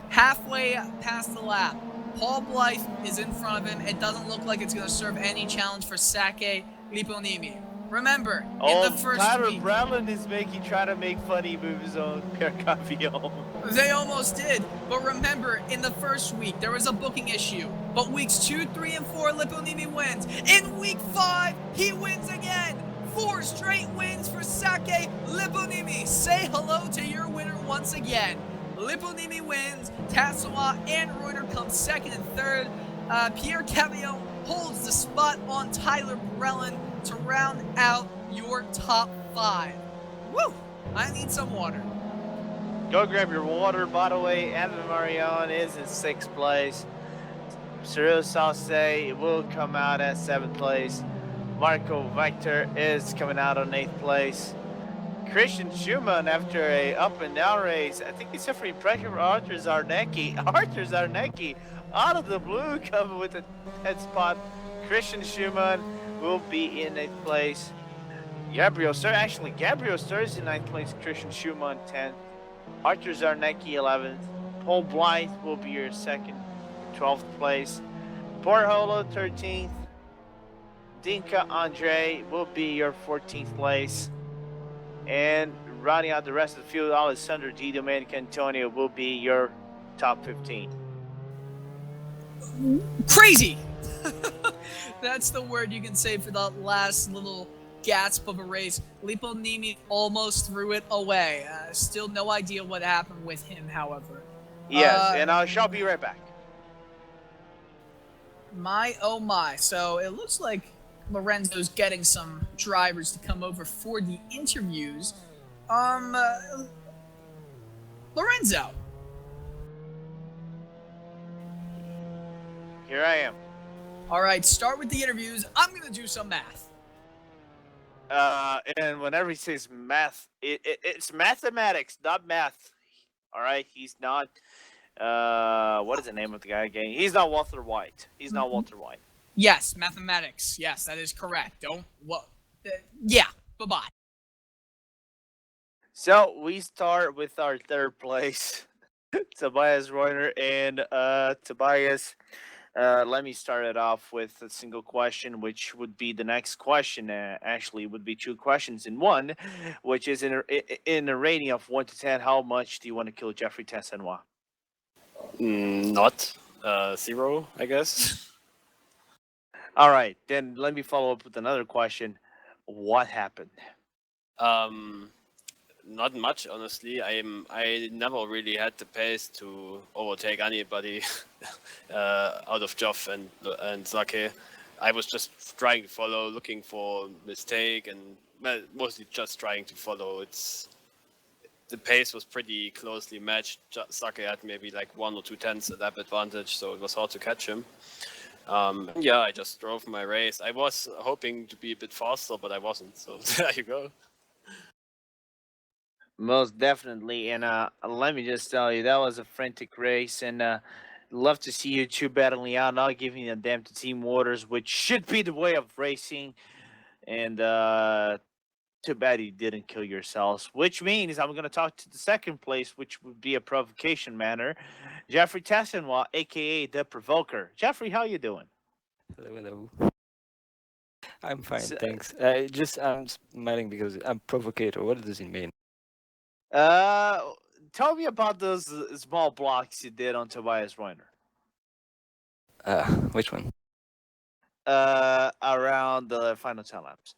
Halfway past the lap, Paul Blythe is in front of him. It doesn't look like it's going to serve any challenge for Sake Liponimi. Remember, in the first Tyler week, Brownland is trying to make funny moves on Pierre Cavillon. they almost did. But remember, in the first week, there was a booking issue. But weeks 2, 3, and 4, Liponimi wins. In week 5, he wins again. 4 straight wins for Sake Liponimi. Say hello to your winner once again. Liponimi wins. Tassoa and Reuter come second and third. Pierre Cavillon holds the spot on Tyler Brellan to round out your top 5. Woo! I need some water. Go grab your water. By the way, Evan Marion is in 6th place. Cyril Sauce will come out at 7th place. Marco Victor is coming out on 8th place. Christian Schumann, after a up and down race, I think he's suffering pressure from Arthur Zarnecki. Arthur Zarnecki, out of the blue, coming with a 10th spot. Christian Schumann will be in 8th place. Gabriel Sturr is in 9th place. Christian Schumann 10th. Arthur Zarnecki 11th. Paul Blythe will be your 2nd, 12th place. Porholo 13th. Dinka Andre will be your 14th place. And rounding out the rest of the field, Alessandro Di Domenico Antonio will be your top 15. Crazy! That's the word you can say for the last little gasp of a race. Liponimi almost threw it away. Still no idea what happened with him, however. Yes, and I shall be right back. My oh my. So it looks like Lorenzo's getting some drivers to come over for the interviews. Lorenzo. Here I am. All right, start with the interviews. I'm going to do some math. And whenever he says math, it's mathematics, not math. All right, he's not. What is the name of the guy again? He's not Walter White. He's not Walter White. Yes, mathematics. Yes, that is correct. Don't what? Yeah. Bye-bye. So we start with our 3rd place, Tobias Reuter, and Tobias. Let me start it off with a single question, which would be the next question. Actually, would be 2 questions in one, which is in a rating of 1 to 10. How much do you want to kill Jeffrey Tessenois? Not 0, I guess. All right, then let me follow up with another question. What happened? Not much, honestly. I never really had the pace to overtake anybody out of Joff and Sake. I was just trying to follow, looking for mistake, and mostly just trying to follow. The pace was pretty closely matched. Sake had maybe like 1 or 2 tenths lap advantage, so it was hard to catch him. Yeah, I just drove my race. I was hoping to be a bit faster, but I wasn't. So there you go. Most definitely, and let me just tell you, that was a frantic race, and Love to see you two battling out, not giving a damn to team orders, which should be the way of racing. And too bad you didn't kill yourselves, which means I'm going to talk to the second place, which would be a provocation manner. Jeffrey Tassenwa, aka the Provoker. Jeffrey, how you doing? Hello. I'm fine, So, thanks. I'm smiling because I'm provocator. What does it mean? uh, tell me about those small blocks you did on Tobias Reiner. Which one? Around the final 10 laps.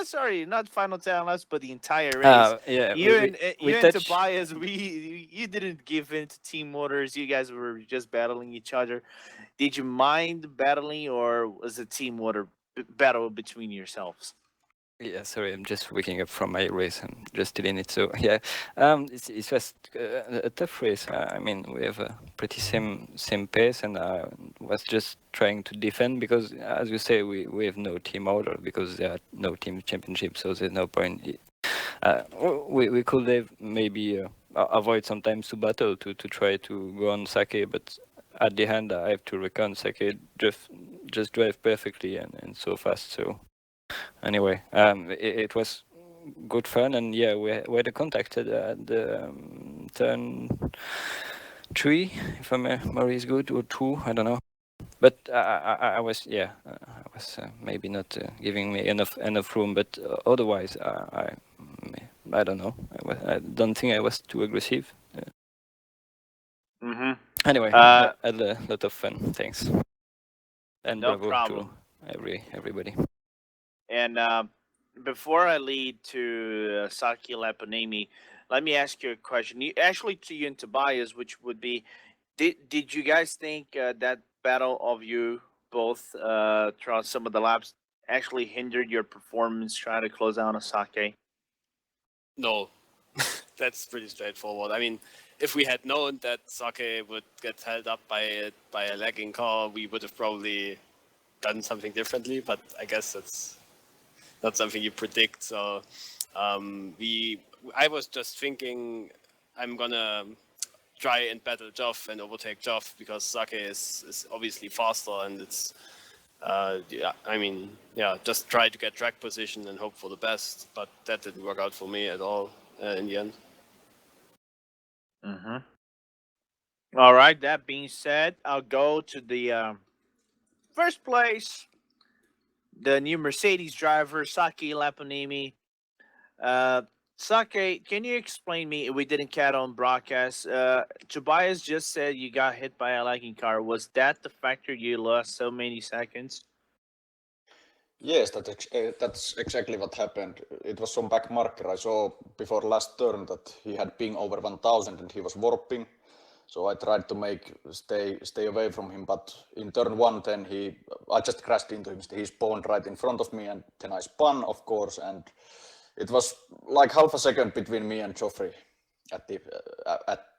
Sorry, not final 10 laps, but the entire race. Yeah. You and touched. Tobias, you didn't give in to team orders. You guys were just battling each other. Did you mind battling, or was it team order battle between yourselves? Yeah, sorry, I'm just waking up from my race and just in it. So yeah, it's just a tough race. I mean, we have a pretty same pace, and I was just trying to defend because, as you say, we have no team order because there are no team championship, so there's no point. We could have maybe avoid sometimes to battle to try to go on Sake, but at the end I have to reckon Sake just drive perfectly and so fast. So. Anyway, it was good fun, and yeah, we had a contact at the turn 3, if my memory is good, or 2, I don't know. But I was maybe not giving me enough room, but otherwise I don't know. I don't think I was too aggressive. Mm-hmm. Anyway, I had a lot of fun. Thanks, and No bravo problem. to everybody. And before I lead to Saki Lapanemi, let me ask you a question. Actually, to you and Tobias, which would be, did you guys think that battle of you both throughout some of the laps actually hindered your performance trying to close down a Sake? No, that's pretty straightforward. I mean, if we had known that Sake would get held up by a lagging car, we would have probably done something differently. But I guess that's not something you predict. So I was just thinking I'm gonna try and battle Joff and overtake Joff because Sake is obviously faster, and it's just try to get track position and hope for the best. But that didn't work out for me at all in the end. Mm-hmm. All right. That being said, I'll go to the first place. The new Mercedes driver, Saki Lapanemi. Sake, can you explain me? We didn't cat on broadcast. Tobias just said you got hit by a lagging car. Was that the factor you lost so many seconds? Yes, that's exactly what happened. It was some back marker. I saw before last turn that he had ping over 1000 and he was warping. So I tried to stay away from him, but in turn 1, then I just crashed into him. He spawned right in front of me, and then I spun, of course, and it was like half a second between me and Joffrey at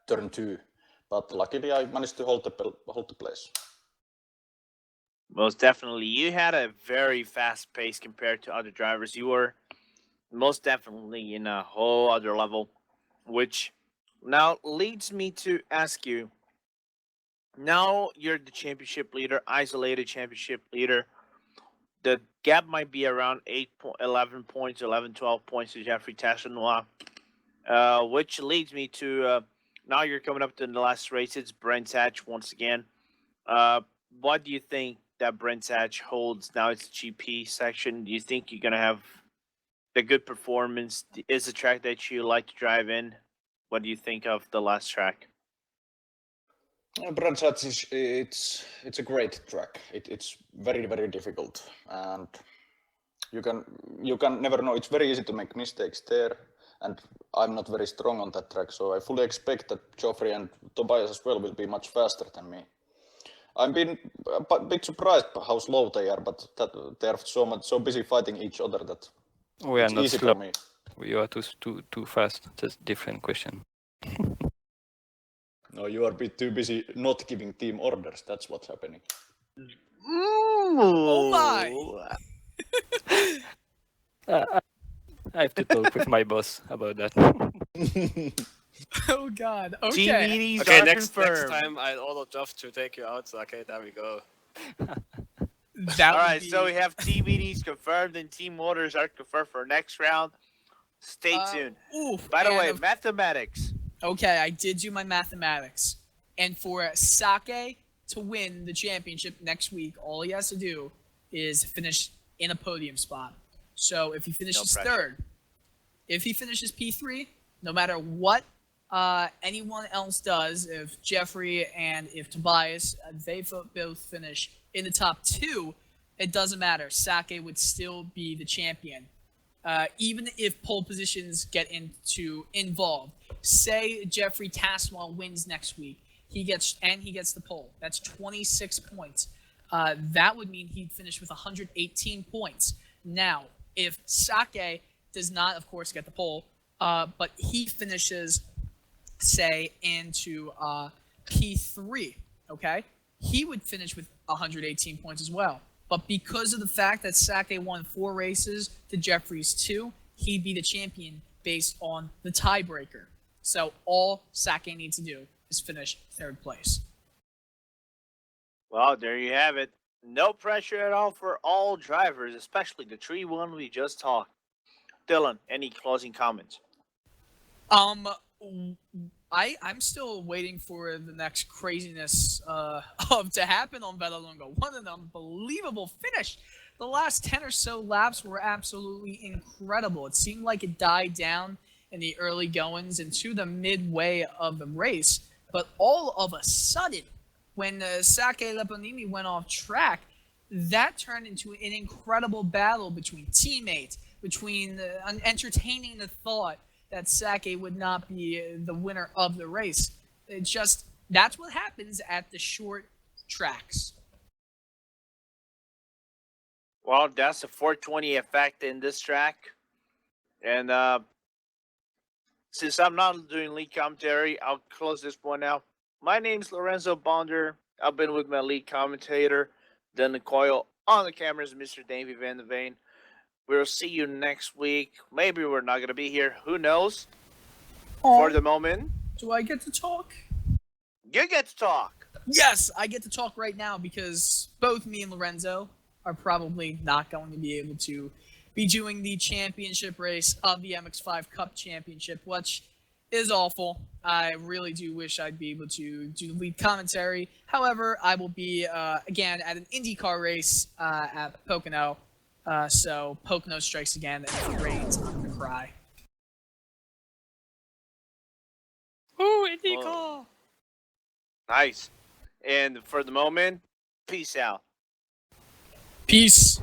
turn 2. But luckily, I managed to hold the place. Most definitely. You had a very fast pace compared to other drivers. You were most definitely in a whole other level, which now leads me to ask you. Now you're the championship leader, isolated championship leader. The gap might be around 11 points, 11, 12 points to Jeffrey Tassenois, which leads me to now you're coming up to the last race. It's Brent Hatch once again. What do you think that Brent Hatch holds now? It's GP section. Do you think you're going to have the good performance? Is the track that you like to drive in? What do you think of the last track? Brands Hatch it's a great track. It's very, very difficult, and you can never know. It's very easy to make mistakes there, and I'm not very strong on that track, so I fully expect that Joffrey and Tobias as well will be much faster than me. I'm been a bit surprised by how slow they are, but that they are so busy fighting each other that We are it's not easy slow. for me. You are too fast. That's a different question. No, you are a bit too busy not giving team orders. That's what's happening. Oh my! I have to talk with my boss about that. Oh God. Team Okay. meetings Okay, are next confirmed. time I'll order Geoff to take you out. So, okay, there we go. That All would right, be, so we have team meetings confirmed and team orders are confirmed for next round. Stay tuned. Oof. By the and way, of- mathematics. okay, I did do my mathematics, and for Sake to win the championship next week, all he has to do is finish in a podium spot. So if he finishes pressure. third, if he finishes P3, no matter what anyone else does, if Jeffrey and if Tobias, they both finish in the top 2, it doesn't matter. Sake would still be the champion. Even if pole positions get involved. Say Jeffrey Tasswell wins next week, he gets the pole. That's 26 points. That would mean he'd finish with 118 points. Now, if Sake does not, of course, get the pole, but he finishes, say, into P3, okay, he would finish with 118 points as well. But because of the fact that Sake won 4 races to Jeffrey's 2, he'd be the champion based on the tiebreaker. So all Sake needs to do is finish 3rd place. Well, there you have it. No pressure at all for all drivers, especially the 3-1 we just talked. Dylan, any closing comments? I'm still waiting for the next craziness to happen on Vallelunga. What an unbelievable finish! The last 10 or so laps were absolutely incredible. It seemed like it died down in the early goings into the midway of the race, but all of a sudden, when Sake Leponimi went off track, that turned into an incredible battle between teammates, between entertaining the thought that Sake would not be the winner of the race. That's what happens at the short tracks. Well, that's a 420 effect in this track. And since I'm not doing lead commentary, I'll close this one out. My name's Lorenzo Bonder. I've been with my lead commentator, Dylan Coyle. On the cameras, Mr. Davey Van de Veen. We'll see you next week. Maybe we're not going to be here. Who knows? For the moment, Do I get to talk? you get to talk. Yes, I get to talk right now because both me and Lorenzo are probably not going to be able to be doing the championship race of the MX5 Cup Championship, which is awful. I really do wish I'd be able to do the lead commentary. However, I will be, again, at an IndyCar race at Pocono. So Pocono strikes again, and if it rains, I'm going to cry. Ooh, IndyCar! Whoa. Nice. And for the moment, peace out. Peace.